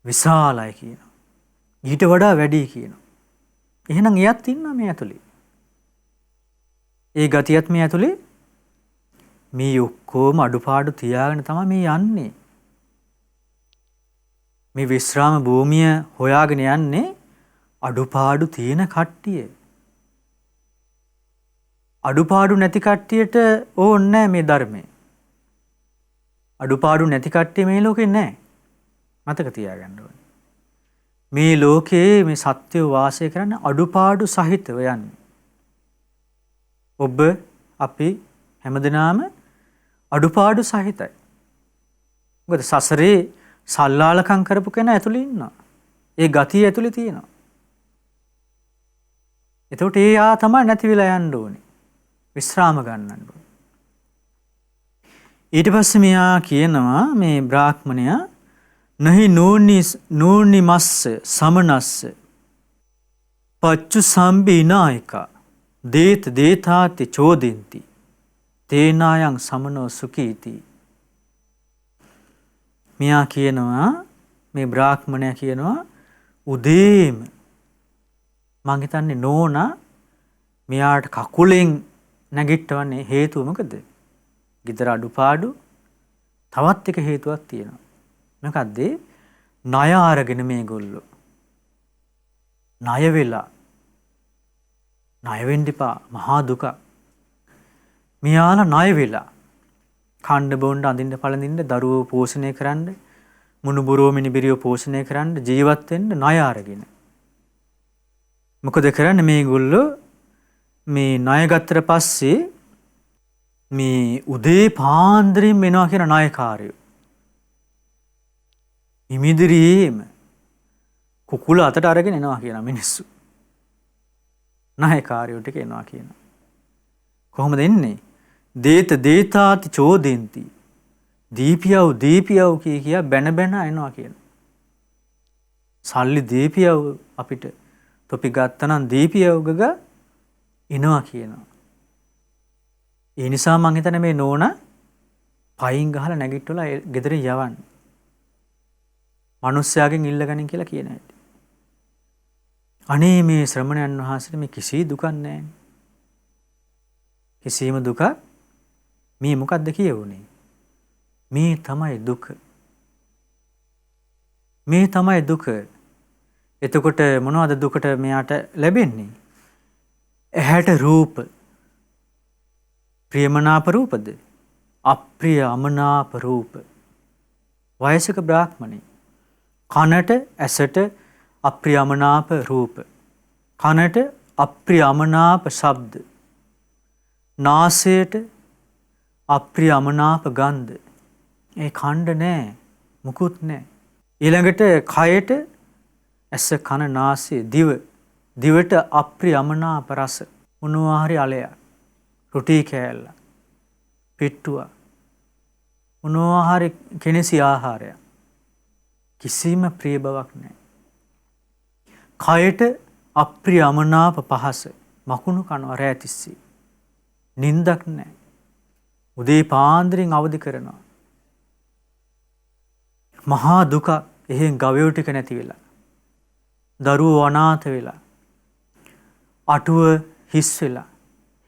විශාලයි කියනවා. ඊට වඩා වැඩි කියනවා. එහෙනම් එයත් ඉන්නවා මේ ඇතුලේ. ඒ ගතියත් මේ ඇතුලේ මේ ඔක්කොම අඩුපාඩු තියාගෙන තමයි මේ යන්නේ. මේ විශ්‍රාම භූමිය හොයාගෙන යන්නේ අඩුපාඩු තියෙන කට්ටිය. අඩුපාඩු නැති කට්ටියට ඕනේ නැහැ මේ ධර්මය. අඩුපාඩු නැති කට්ටිය මේ ලෝකේ නැහැ. මතක තියාගන්න ඕනේ. මේ ලෝකේ මේ සත්‍ය වාසය කරන්න අඩුපාඩු සහිතව යන්නේ. ඔබ අපි හැමදෙනාම අඩුපාඩු සහිතයි. මොකද සසරේ සල්ලාලකම් කරපු කෙනා ඇතුලේ ඉන්නවා. ඒ ගතිය ඇතුලේ තියෙනවා. එතකොට ඒ තමයි නැති වෙලා යන්න ඕනේ. විශ්‍රාම ගන්නන්න ඕනේ. ඊට පස්සේ මෙයා කියනවා මේ බ්‍රාහ්මණයා නහි නූනි මස්ස සමනස්ස පච්චු සම්බිනායක දේතාති චෝදින්ති තේනායන් සමනෝ සුකීති. මෙයා කියනවා මේ බ්‍රාහ්මණයා කියනවා උදේම මං හිතන්නේ නෝනා මෙයාට කකුලෙන් නැගිටවන්නේ හේතුව මොකද? ගෙදර අඩුපාඩු තවත් එක හේතුවක් තියෙනවා. මොකද්ද? ණය අරගෙන මේගොල්ලෝ ණය වෙලා ණය වෙන්න එපා මහා දුක. මෙයාලා ණය වෙලා කණ්ඩ බොණ්ඩ අඳින්න පළඳින්න දරුවෝ පෝෂණය කරන්න මුණුබුරෝ මිනිබිරියෝ පෝෂණය කරන්න ජීවත් වෙන්න ණය අරගෙන. මොකද කරන්නේ මේගොල්ලෝ මේ ණය ගත්තට පස්සේ මේ උදේ පාන්දරින් එනවා කියන ණයකාරයෝ. ඉමිදිරියේම කුකුල අතට අරගෙන එනවා කියන මිනිස්සු. ණයකාරයෝ ටික එනවා කියන. කොහොමද එන්නේ? දේතාති චෝදෙන්ති. දීපියව් කිය බැන එනවා කියන. සල්ලි දීපියව් අපිට තොපි ගත්තනම් දීපියව් ගග එනවා කියනවා. ඒ නිසා මං හිතන්නේ මේ නෝනා පයින් ගහලා නැගිට්ටලා ගෙදරින් යවන්න. මිනිස්සයාගෙන් ඉල්ලගනින් කියලා කියන හැටි. අනේ මේ ශ්‍රමණයන් වහන්සේට මේ කිසි දුකක් නැහැ. කිසිම දුකක් මේ මොකද්ද කියවුනේ? මේ තමයි දුක. මේ තමයි දුක. එතකොට මොනවද දුකට මෙයාට ලැබෙන්නේ? ඇහැට රූප. ප්‍රියමනාප රූපද? අප්‍රිය අමනාප රූප. වයසක බ්‍රාහ්මණේ. කනට ඇසට අප්‍රිය අමනාප රූප. කනට අප්‍රිය අමනාප ශබ්ද. නාසයට අප්‍රිය අමනාප ගන්ධ. ඒ කණ්ඩ නෑ මුකුත් නෑ. ඊළඟට කයට ඇස කන නාසය දිවට අප්‍රිය අමනාප රස. මොනවා හරි අලයක් රොටි කෑල්ල පිට්ටුව මොනවා හරි කෙනෙසි ආහාරයක් කිසිම ප්‍රිය බවක් නෑ. කයට අප්‍රිය අමනාප පහස මකුණු කනවා රෑ තිස්සේ. නින්දක් නෑ. උදේ පාන්දරින් අවදි කරනවා. මහා දුක එහෙන් ගවයෝ ටික නැති වෙලා. දරුවෝ අනාථ වෙලා. අටුව හිස් වෙලා.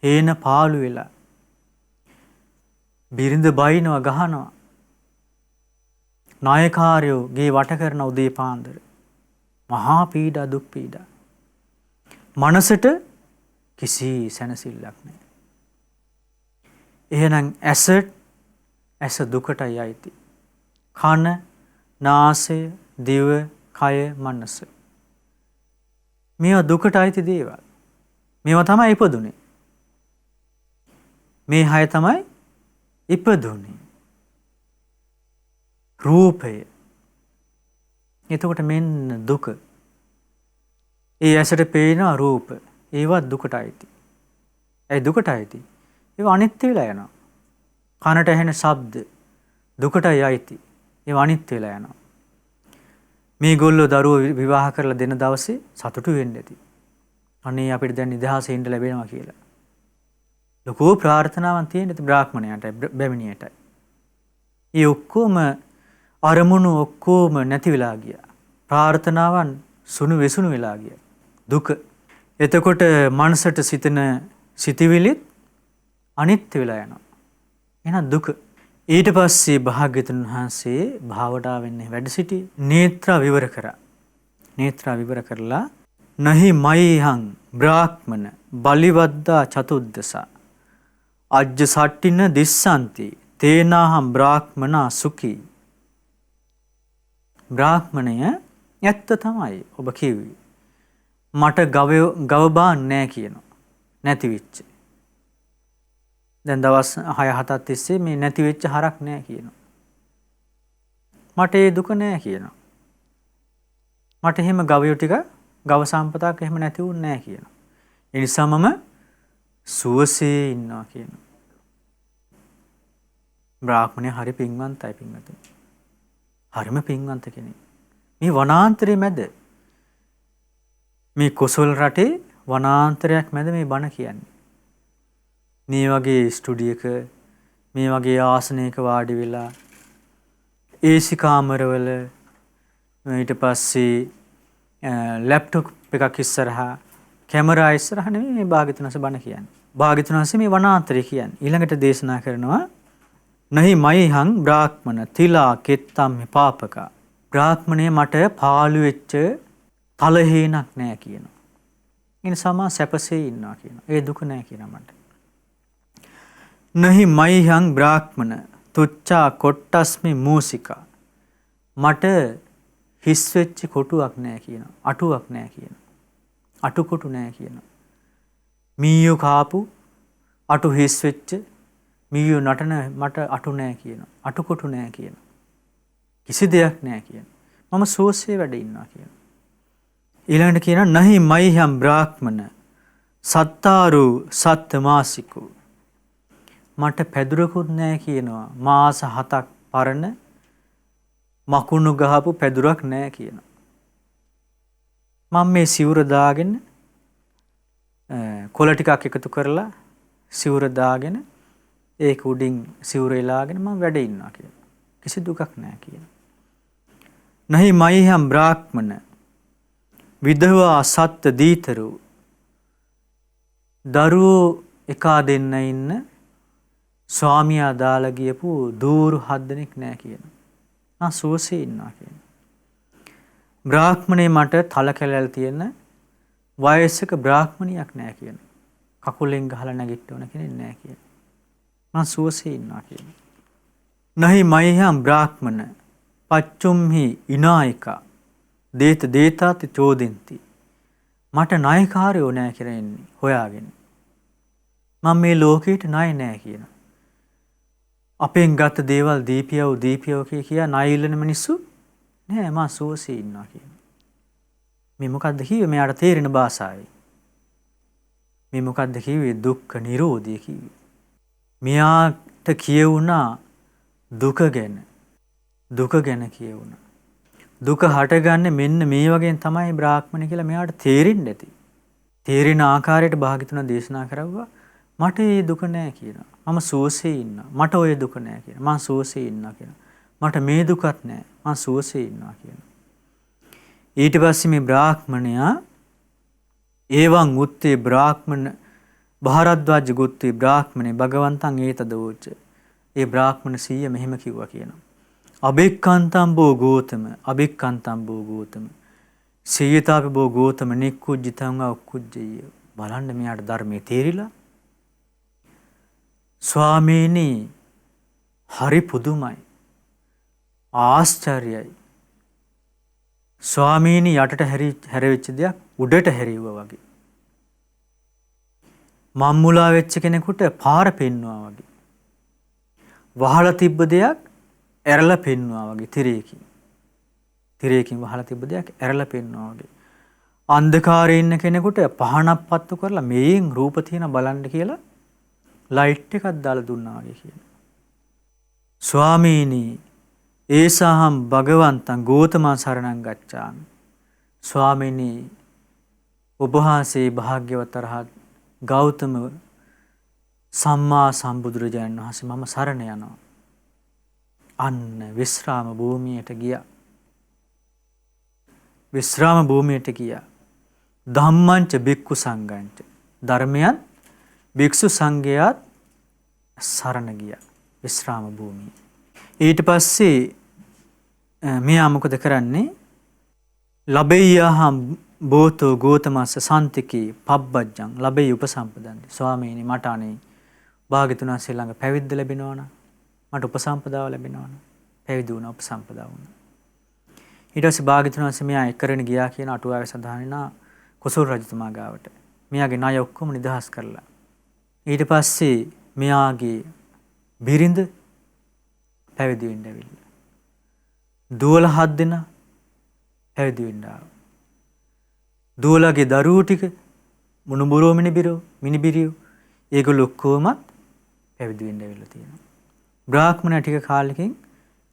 හේන පාළු වෙලා. බිරිඳ බයිනවා ගහනවා. නායකාරයෝ ගේ වට කරන උදේ පාන්දර. මහා පීඩා දුක් පීඩා. මනසට කිසි සැනසෙල්ලක් නැහැ. එහෙනම් ඇස දුකටයි අයිති. කන, නාසය, දිව, කය, මනස. මේවා දුකට අයිති දේවල්. මේවා තමයි ඉපදුනේ. මේ 6 තමයි ඉපදුනේ. රූපය. එතකොට මෙන්න දුක. ඒ ඇසට පේන රූප. ඒවත් දුකට අයිති. ඒ දුකට අයිති. ඒවා අනිත්‍ය වෙලා යනවා. කනට ඇහෙන ශබ්ද දුකටයි අයිති. ඒවා අනිත්‍ය වෙලා යනවා. මේගොල්ලෝ දරුවෝ විවාහ කරලා දෙන දවසේ සතුටු වෙන්න ඇති. අනේ අපිට දැන් නිදහස ඉන්න ලැබෙනවා කියලා. ලොකෝ ප්‍රාර්ථනාවක් තියෙන බ්‍රාහ්මණයාට බැමිණියටයි. ඒ ඔක්කොම අරමුණු ඔක්කොම නැති වෙලා ගියා. ප්‍රාර්ථනාවන් සුණු වෙසුණු වෙලා ගියා. දුක. එතකොට මනසට සිතන සිතිවිලිත් අනිත්‍ය වෙලා යනවා. එහෙනම් දුක. ඊට පස්සේ භාග්‍යවතුන් වහන්සේ භාවනාවෙන් වැඩ සිටි නේත්‍රා විවර කරා. නේත්‍රා විවර කරලා නහි මයිහං බ්‍රාහ්මන බලිවද්දා චතුද්දසා අජ්ජ සට්ටින දිස්සන්ති තේනාහම් බ්‍රාහ්මනා සුඛී. බ්‍රාහ්මණය ඇත්ත තමයි ඔබ කිව්වේ. මට ගව බාන්න නෑ කියනවා. නැති වෙච්ච. දැන් දවස් 6-7ක් තිස්සේ මේ නැති වෙච්ච හරක් නෑ කියනවා. මට ඒ දුක නෑ කියනවා. මට එහෙම ගවයෝ ටික ගව සම්පතක් එහෙම නැති වුන්නේ නෑ කියනවා. ඒ නිසා මම සුවසේ ඉන්නවා කියනවා. බ්‍රාහ්මණය හරි පින්වන්තයි පින්වතුනි. හරිම පින්වන්ත කෙනෙක්. මේ වනාන්තරයේ මැද මේ කොසල් රටේ වනාන්තරයක් මැද මේ බණ කියන්නේ. මේ වගේ ස්ටුඩියෝක මේ වගේ ආසනයක වාඩි වෙලා AC කාමරවල ඊට පස්සේ ලැප්ටොප් එකක් ඉස්සරහා කැමරා ඉස්සරහා නෙමෙයි මේ භාග්‍යවතුන් වහන්සේ බණ කියන්නේ. භාග්‍යවතුන් වහන්සේ මේ වනාන්තරය කියන්නේ. ඊළඟට දේශනා කරනවා නහි මයිහං බ්‍රාහ්මන තිලා කෙත්තම් පාපක. බ්‍රාහ්මණය මට පාළු වෙච්ච තලහේනක් නෑ කියනවා. ඒ නිසා මම සැපසේ ඉන්නවා කියනවා. ඒ දුක නෑ කියනවා මට. නහි මයිහං බ්‍රාහ්මන තුච්ඡා කොට්ටස්මි මූසිකා. මට හිස් වෙච්ච කොටුවක් නෑ කියනවා. අටුවක් නෑ කියනවා. අටු කොටු නෑ කියනවා. මීයෝ කාපු අටු හිස් වෙච්ච මීයෝ නටන මට අටු නෑ කියනවා. අටු කොටු නෑ කියනවා. කිසි දෙයක් නෑ කියනවා. මම සෝසේ වැඩ ඉන්නවා කියනවා. ඊළඟට කියනවා නහි මයිහම් බ්‍රාහ්මන සත්තාරු සත්තමාසිකෝ. මට පැදුරකුත් නෑ කියනවා. මාස 7ක් පරණ මකුණු ගහපු පැදුරක් නෑ කියනවා. මම මේ සිවුර දාගෙන කොළ ටිකක් එකතු කරලා සිවුර දාගෙන ඒක උඩින් සිවුර එලාගෙන මම වැඩ ඉන්නවා කියනවා. කිසි දුකක් නෑ කියනවා. නහි මයිහම් බ්‍රාහ්මන විදවා සත්ත්‍ය දීතරෝ. දරුවෝ එකා දෙන්න ඉන්න ස්වාමියා දාලා ගියපු දూరు 7 දෙනෙක් නෑ කියනවා. මම සුවසේ ඉන්නවා කියනවා. බ්‍රාහ්මණේ මට තල කැලල් තියෙන වයසක බ්‍රාහ්මණියක් නෑ කියනවා. කකුලෙන් ගහලා නැගිටවන කෙනෙක් නෑ කියනවා. මම සුවසේ ඉන්නවා කියනවා. නහි මයිහම් බ්‍රාහ්මන පච්චුම්හි ඉනායිකා දේත දේතාති චෝදින්ති. මට ණයකාරයෝ නෑ කියලා එන්නේ හොයාගෙන. මම මේ ලෝකෙට ණය නෑ කියනවා. අපෙන් ගත දේවල් දීපියව කියා ණය ඉල්ලන මිනිස්සු නෑ. මම සුවසේ ඉන්නවා කියනවා. මේ මොකද්ද කිව්වේ? මෙයාට තේරෙන භාෂාවයි. මේ මොකද්ද කිව්වේ? දුක්ඛ නිරෝධය කිව්වේ. මෙයාට කියවුණා දුක ගැන. දුක ගැන කියවුණා. දුක හටගන්නේ මෙන්න මේ වගේන් තමයි බ්‍රාහ්මණ කියලා මෙයාට තේරෙන්න ඇති. තේරෙන ආකාරයට භාග්‍යතුන් දේශනා කරවුවා. මට ඒ දුක නෑ කියනවා. මම සුවසේ ඉන්නවා. මට ওই දුක නෑ කියනවා. මම සුවසේ ඉන්නවා කියනවා. මට මේ දුකත් නෑ. මම සුවසේ ඉන්නවා කියනවා. ඊට පස්සේ මේ බ්‍රාහ්මණයා එවං උත්තේ බ්‍රාහ්මණ භාරද්වාජ ගුත්ති බ්‍රාහ්මණේ භගවන්තං ඒතදෝච. ඒ බ්‍රාහ්මණ සීය මෙහෙම කිව්වා කියනවා. අබික්කන්තම් බෝ ගෝතම අබික්කන්තම් බෝ ගෝතම සීයතාපි බෝ ගෝතම නික්කුජ්ජිතං උක්කුජ්ජය. බලන්න මෙයාට ධර්මයේ තේරිලා. ස්වාමීනි හරි පුදුමයි. ආශ්චර්යයි. ස්වාමීනි යටට හැරෙච්ච දෙයක් උඩට හැරිවුවා වගේ. මම්මුලා වෙච්ච කෙනෙකුට පාර පෙන්නවා වගේ. වහලා තිබ්බ දෙයක් ඇරලා පෙන්නවා වගේ තිරයකින්. තිරයකින් වහලා තිබ්බ දෙයක් ඇරලා පෙන්නවා වගේ. අන්ධකාරයේ ඉන්න කෙනෙකුට පහනක් පත්තු කරලා මේන් රූප තියෙන බලන්න කියලා ලයිට් එකක් දාලා දුන්නා වගේ කියනවා. ස්වාමීනි ඒසහම් භගවන්තං ගෝතමං සරණං ගච්ඡාමි. ස්වාමීනි ඔබ වහන්සේ භාග්‍යවත් අරහත් ගෞතම සම්මා සම්බුදුරජාණන් වහන්සේ මම සරණ යනවා. අන්න විශ්‍රාම භූමියට ගියා. විශ්‍රාම භූමියට ගියා. ධම්මංච භික්ඛු සංඝංච ධර්මයන් භික්ෂු සංඝයාත් සරණ ගියා විශ්‍රාම භූමිය. ඊට පස්සේ මෙයා මොකද කරන්නේ? ලබෙය්‍යහම් බෝතෝ ගෝතමස්ස සන්තිකී පබ්බජ්ජං ලබෙය්‍ය උපසම්පදන්ති. ස්වාමීනි මට අනේ භාග්‍යතුන් වහන්සේ ළඟ පැවිද්ද ලැබෙනවා නම් මට උපසම්පදාව ලැබෙනවා නම් පැවිදි වුණා උපසම්පදාව වුණා. ඊට පස්සේ භාග්‍යතුන් වහන්සේ මෙයා එක්කරගෙන ගියා කියන අටුවාවේ සඳහන් වෙනා කුසල් රජතුමා ගාවට. මෙයාගේ ණය ඔක්කොම නිදහස් කරලා. ඊට පස්සේ මෙයාගේ බිරිඳ පැවිදි වෙන්න ඇවිල්ලා. දුවලා 7 දෙනා පැවිදි වෙන්න ආවා. දුවලාගේ දරුවෝ ටික මුණුබුරෝ මිනිබිරියෝ ඒගොල්ලෝ ඔක්කොමත් පැවිදි වෙන්න ඇවිල්ලා තියෙනවා. බ්‍රාහ්මණයා ටික කාලෙකින්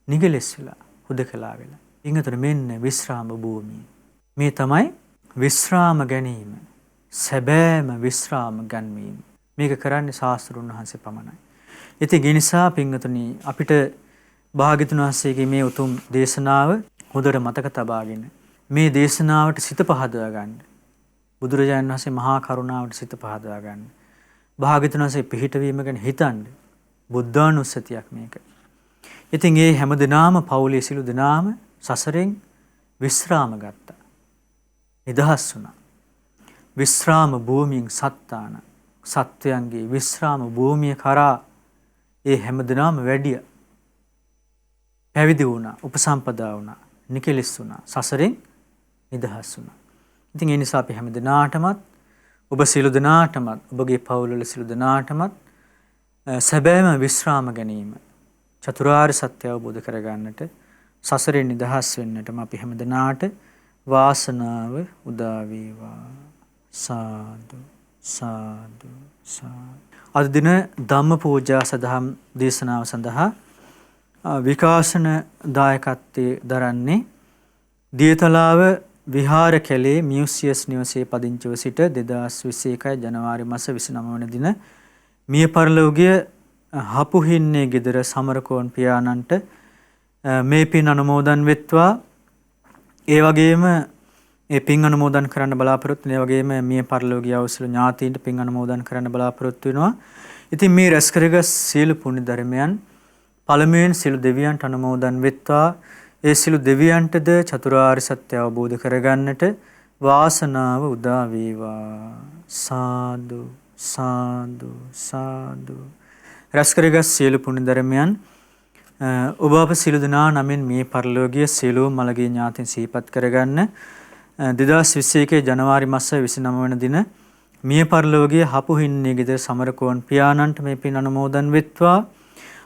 නිගලෙස් වෙලා හුදකලා වෙලා. ඊඟතර මෙන්න විශ්‍රාම භූමිය. මේ තමයි විශ්‍රාම ගැනීම. සැබෑම විශ්‍රාම ගන්වීම. මේක කරන්නේ ශාස්ත්‍රුන් වහන්සේ පමණයි. ඉතින් ඒ නිසා පින්වතුනි අපිට භාග්‍යතුන් වහන්සේගේ මේ උතුම් දේශනාව හොඳට මතක තබාගෙන මේ දේශනාවට සිත පහදවා ගන්න. බුදුරජාණන් වහන්සේ මහා කරුණාවට සිත පහදවා ගන්න. භාග්‍යතුන් වහන්සේ පිහිටවීම ගැන හිතන්න. බුද්ධානුස්සතියක් මේක. ඉතින් ඒ හැම දිනාම පවුලේ සිළු දිනාම සසරෙන් විශ්‍රාම ගත්තා. නිදහස් වුණා. විශ්‍රාම භූමියෙන් සත්තාන සත්වයන්ගේ විශ්‍රාම භූමිය කරා ඒ හැම දිනාම වැඩිය. පැවිදි වුණා, උපසම්පදා වුණා, නිකලෙස් වුණා, සසරෙන් නිදහස් වුණා. ඉතින් ඒ නිසා අපි හැම දිනාටමත් ඔබ සිළු දිනාටමත් ඔබගේ පවුල්වල සිළු දිනාටමත් සැබෑම විශ්‍රාම ගැනීම චතුරාර්ය සත්‍ය අවබෝධ කරගන්නට සසරෙන් නිදහස් වෙන්නටම අපි හැම දිනාට වාසනාව උදා වේවා. සාදු සාදු සාදු. අද දින ධම්ම පූජා සදහම් දේශනාව සඳහා විකාශන දායකත්වයේ දරන්නේ දියතලාව විහාර කැලේ මියුසියස් නිවසේ පදිංචිව සිට 2021 ජනවාරි මාස 29 වන දින මිය පරලෝකීය හපුහින්නේ ගෙදර සමරකෝන් පියාණන්ට මේ පින් අනුමෝදන් වෙත්වා. ඒ වගේම ඒ පින් අනුමෝදන් කරන්න බලාපොරොත්තු වෙන වගේම මිය පරලෝකීය අවසල ඥාතීන්ට පින් අනුමෝදන් කරන්න බලාපොරොත්තු වෙනවා. ඉතින් මේ රැස් කරගත් සියලු පුණ්‍ය ධර්මයන් පළමුවෙන් සියලු දෙවියන්ට අනුමෝදන් වෙත්වා. ඒ සියලු දෙවියන්ටද චතුරාර්ය සත්‍ය අවබෝධ කරගන්නට වාසනාව උදා වේවා. සාදු සාදු සාදු. රැස් කරගත් සියලු පුණ්‍ය ධර්මයන් ඔබ අප සියලු දෙනා නමින් මේ පරලෝකීය සියලු මළගිය ඥාතීන් සිහිපත් කරගන්න. 2021 ජනවාරි මාස 29 වන දින මිය පරලෝකීය හපුහින්නේ ගෙදර සමරකෝන් පියාණන්ට මේ පින් අනුමෝදන් වෙත්වා.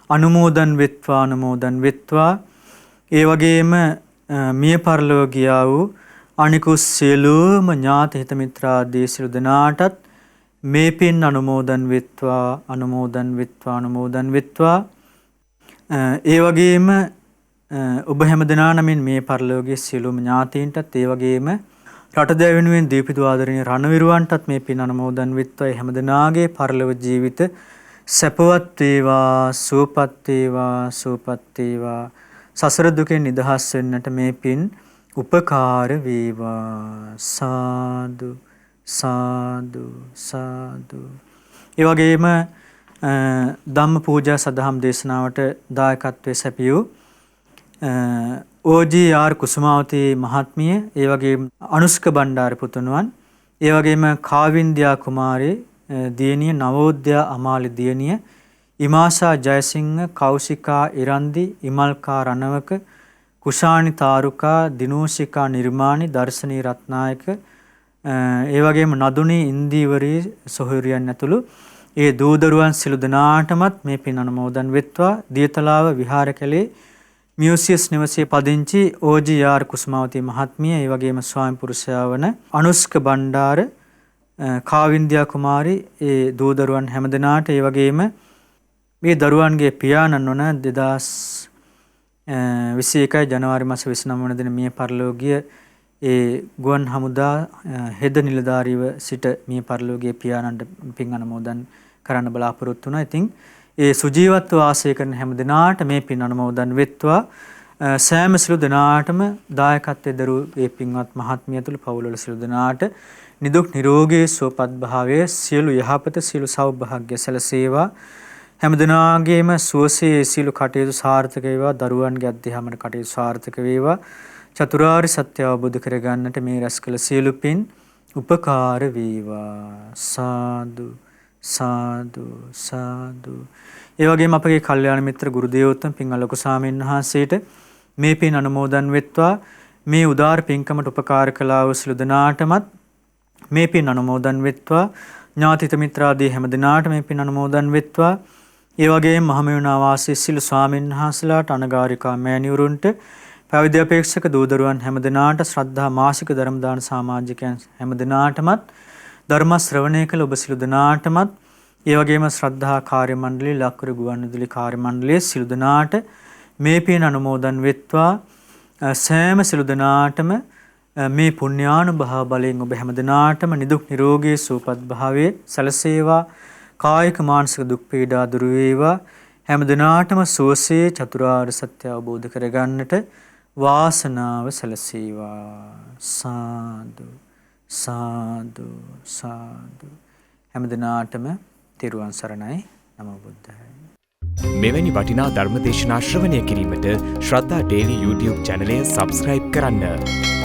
අනුමෝදන් වෙත්වා අනුමෝදන් වෙත්වා. ඒ වගේම මිය පරලෝකීය වූ අනිකුත් සියලුම ඥාති හිත මිත්‍රාදී සියලු දෙනාටත් මේ පින් අනුමෝදන් වෙත්වා අනුමෝදන් වෙත්වා අනුමෝදන් වෙත්වා. ඒ වගේම ඔබ හැම දෙනා නමින් මේ පරලෝකීය සියලුම ඥාතීන්ටත් ඒ වගේම රටදෑ වෙනුවෙන් දීපිතු ආදරණීය රණවිරුවන්ටත් මේ පින් අනුමෝදන් වෙත්වා. හැම දෙනාගේ පරලොව ජීවිත සැපවත් වේවා සුවපත් වේවා සුවපත් වේවා. සසර දුකෙන් නිදහස් වෙන්නට මේ පින් උපකාර වේවා. සාදු සාදු සාදු. ඒ වගේම ධම්ම පූජා සදහම් දේශනාවට දායකත්වයේ සැපියූ ඕජී.ආර්. කුසුමාවතී මහත්මිය, ඒ වගේම අනුස්ක බණ්ඩාර පුතුණුවන්, ඒ වගේම කාවින්ද්‍යා කුමාරී දියණිය, නවෝදයා අමාලි දියණිය, ඉමාෂා ජයසිංහ, කෞශිකා ඉරන්දි, ඉමල්කා රණවක, කුෂානි තාරුකා, දිනෝෂිකා නිර්මාණි, දර්ශනී රත්නායක, ඒ වගේම නදුනී ඉන්දීවරී සොහොයුරියන් ඇතුළු ඒ දූදරුවන් සිළු දෙනාටමත් මේ පින් අනුමෝදන් වෙත්වා. දියතලාව විහාරකලේ මියුසියස් නිවසේ පදිංචි ඕජී.ආර්. කුස්මාවතී මහත්මිය, ඒ වගේම ස්වාමි පුරුෂයා වන අනුස්ක බණ්ඩාර, කාවින්දියා කුමාරි, ඒ දූදරුවන් හැමදෙනාට, ඒ වගේම මේ දරුවන්ගේ පියාණන් වන 2021 ජනවාරි මාස 29 වන දින මිය පරලෝකීය ඒ ගුවන් හමුදා හෙද නිලධාරීව සිට මිය පරලෝකීය පියාණන්ට පින් අනුමෝදන් කරන්න බලාපොරොත්තු වුණා. ඉතින් ඒ සුජීවත්ව වාසය කරන හැම දිනාට මේ පින් අනුමෝදන් වෙත්වා. සෑම සිළු දිනාටම දායකත්වයේ දරූ ඒ පින්වත් මහත්මිය තුළ පවුල්වල සිළු දිනාට නිදුක් නිරෝගී සුවපත් භාවයේ සියලු යහපත සියලු සෞභාග්‍ය සැලසේවා. හැම දිනාගේම සුවසේ සියලු කටයුතු සාර්ථක වේවා. දරුවන්ගේ අධ්‍යාපන කටයුතු සාර්ථක වේවා. චතුරාර්ය සත්‍ය අවබෝධ කරගන්නට මේ රැස් කළ සියලු පින් උපකාර වේවා. සාදු සාදු සාදු. ඒ වගේම අපගේ කල්යාණ මිත්‍ර ගුරු දේවෝත්තම පින්වත් ලොකු ස්වාමීන් වහන්සේට මේ පින් අනුමෝදන් වෙත්වා. මේ උදාාර පින්කමට උපකාර කළා වූ සිළු දෙනාටමත් මේ පින් අනුමෝදන් වෙත්වා. ඥාතිත මිත්‍රාදී හැම දිනාට මේ පින් අනුමෝදන් වෙත්වා. ඒ වගේම මහමෙවුනා වාසී සිළු ස්වාමීන් වහන්සේලාට, අනගාരികා මෑණිවරුන්ට, පැවිදි අපේක්ෂක දූදරුවන් හැම දිනාට, ශ්‍රද්ධා මාසික ධර්ම දාන සමාජිකයන් හැම දිනාටමත්, ධර්ම ශ්‍රවණය කළ ඔබ සිළු දිනාටමත්, ඒ වගේම ශ්‍රද්ධා කාර්ය මණ්ඩලය, ලක්වර ගුවන්විදුලි කාර්ය මණ්ඩලයේ සිළු දිනාට මේ පින් අනුමෝදන් වෙත්වා. සෑම සිළු දිනාටම මේ පුණ්‍යානුභාව බලයෙන් ඔබ හැම දිනාටම නිදුක් නිරෝගී සුවපත් භාවයේ සැලසේවා. කායික මානසික දුක් පීඩා දුරු වේවා. හැම දිනාටම සුවසේ චතුරාර්ය සත්‍ය අවබෝධ කරගන්නට වාසනාව සැලසේවා. සාදු සාදු සාදු. හැම දිනාටම තෙරුවන් සරණයි. නමෝ බුද්ධාය. මෙවැනි වටිනා ධර්ම දේශනා ශ්‍රවණය කිරීමට ශ්‍රද්ධා ඩේලි YouTube චැනලය සබ්ස්ක්‍රයිබ් කරන්න.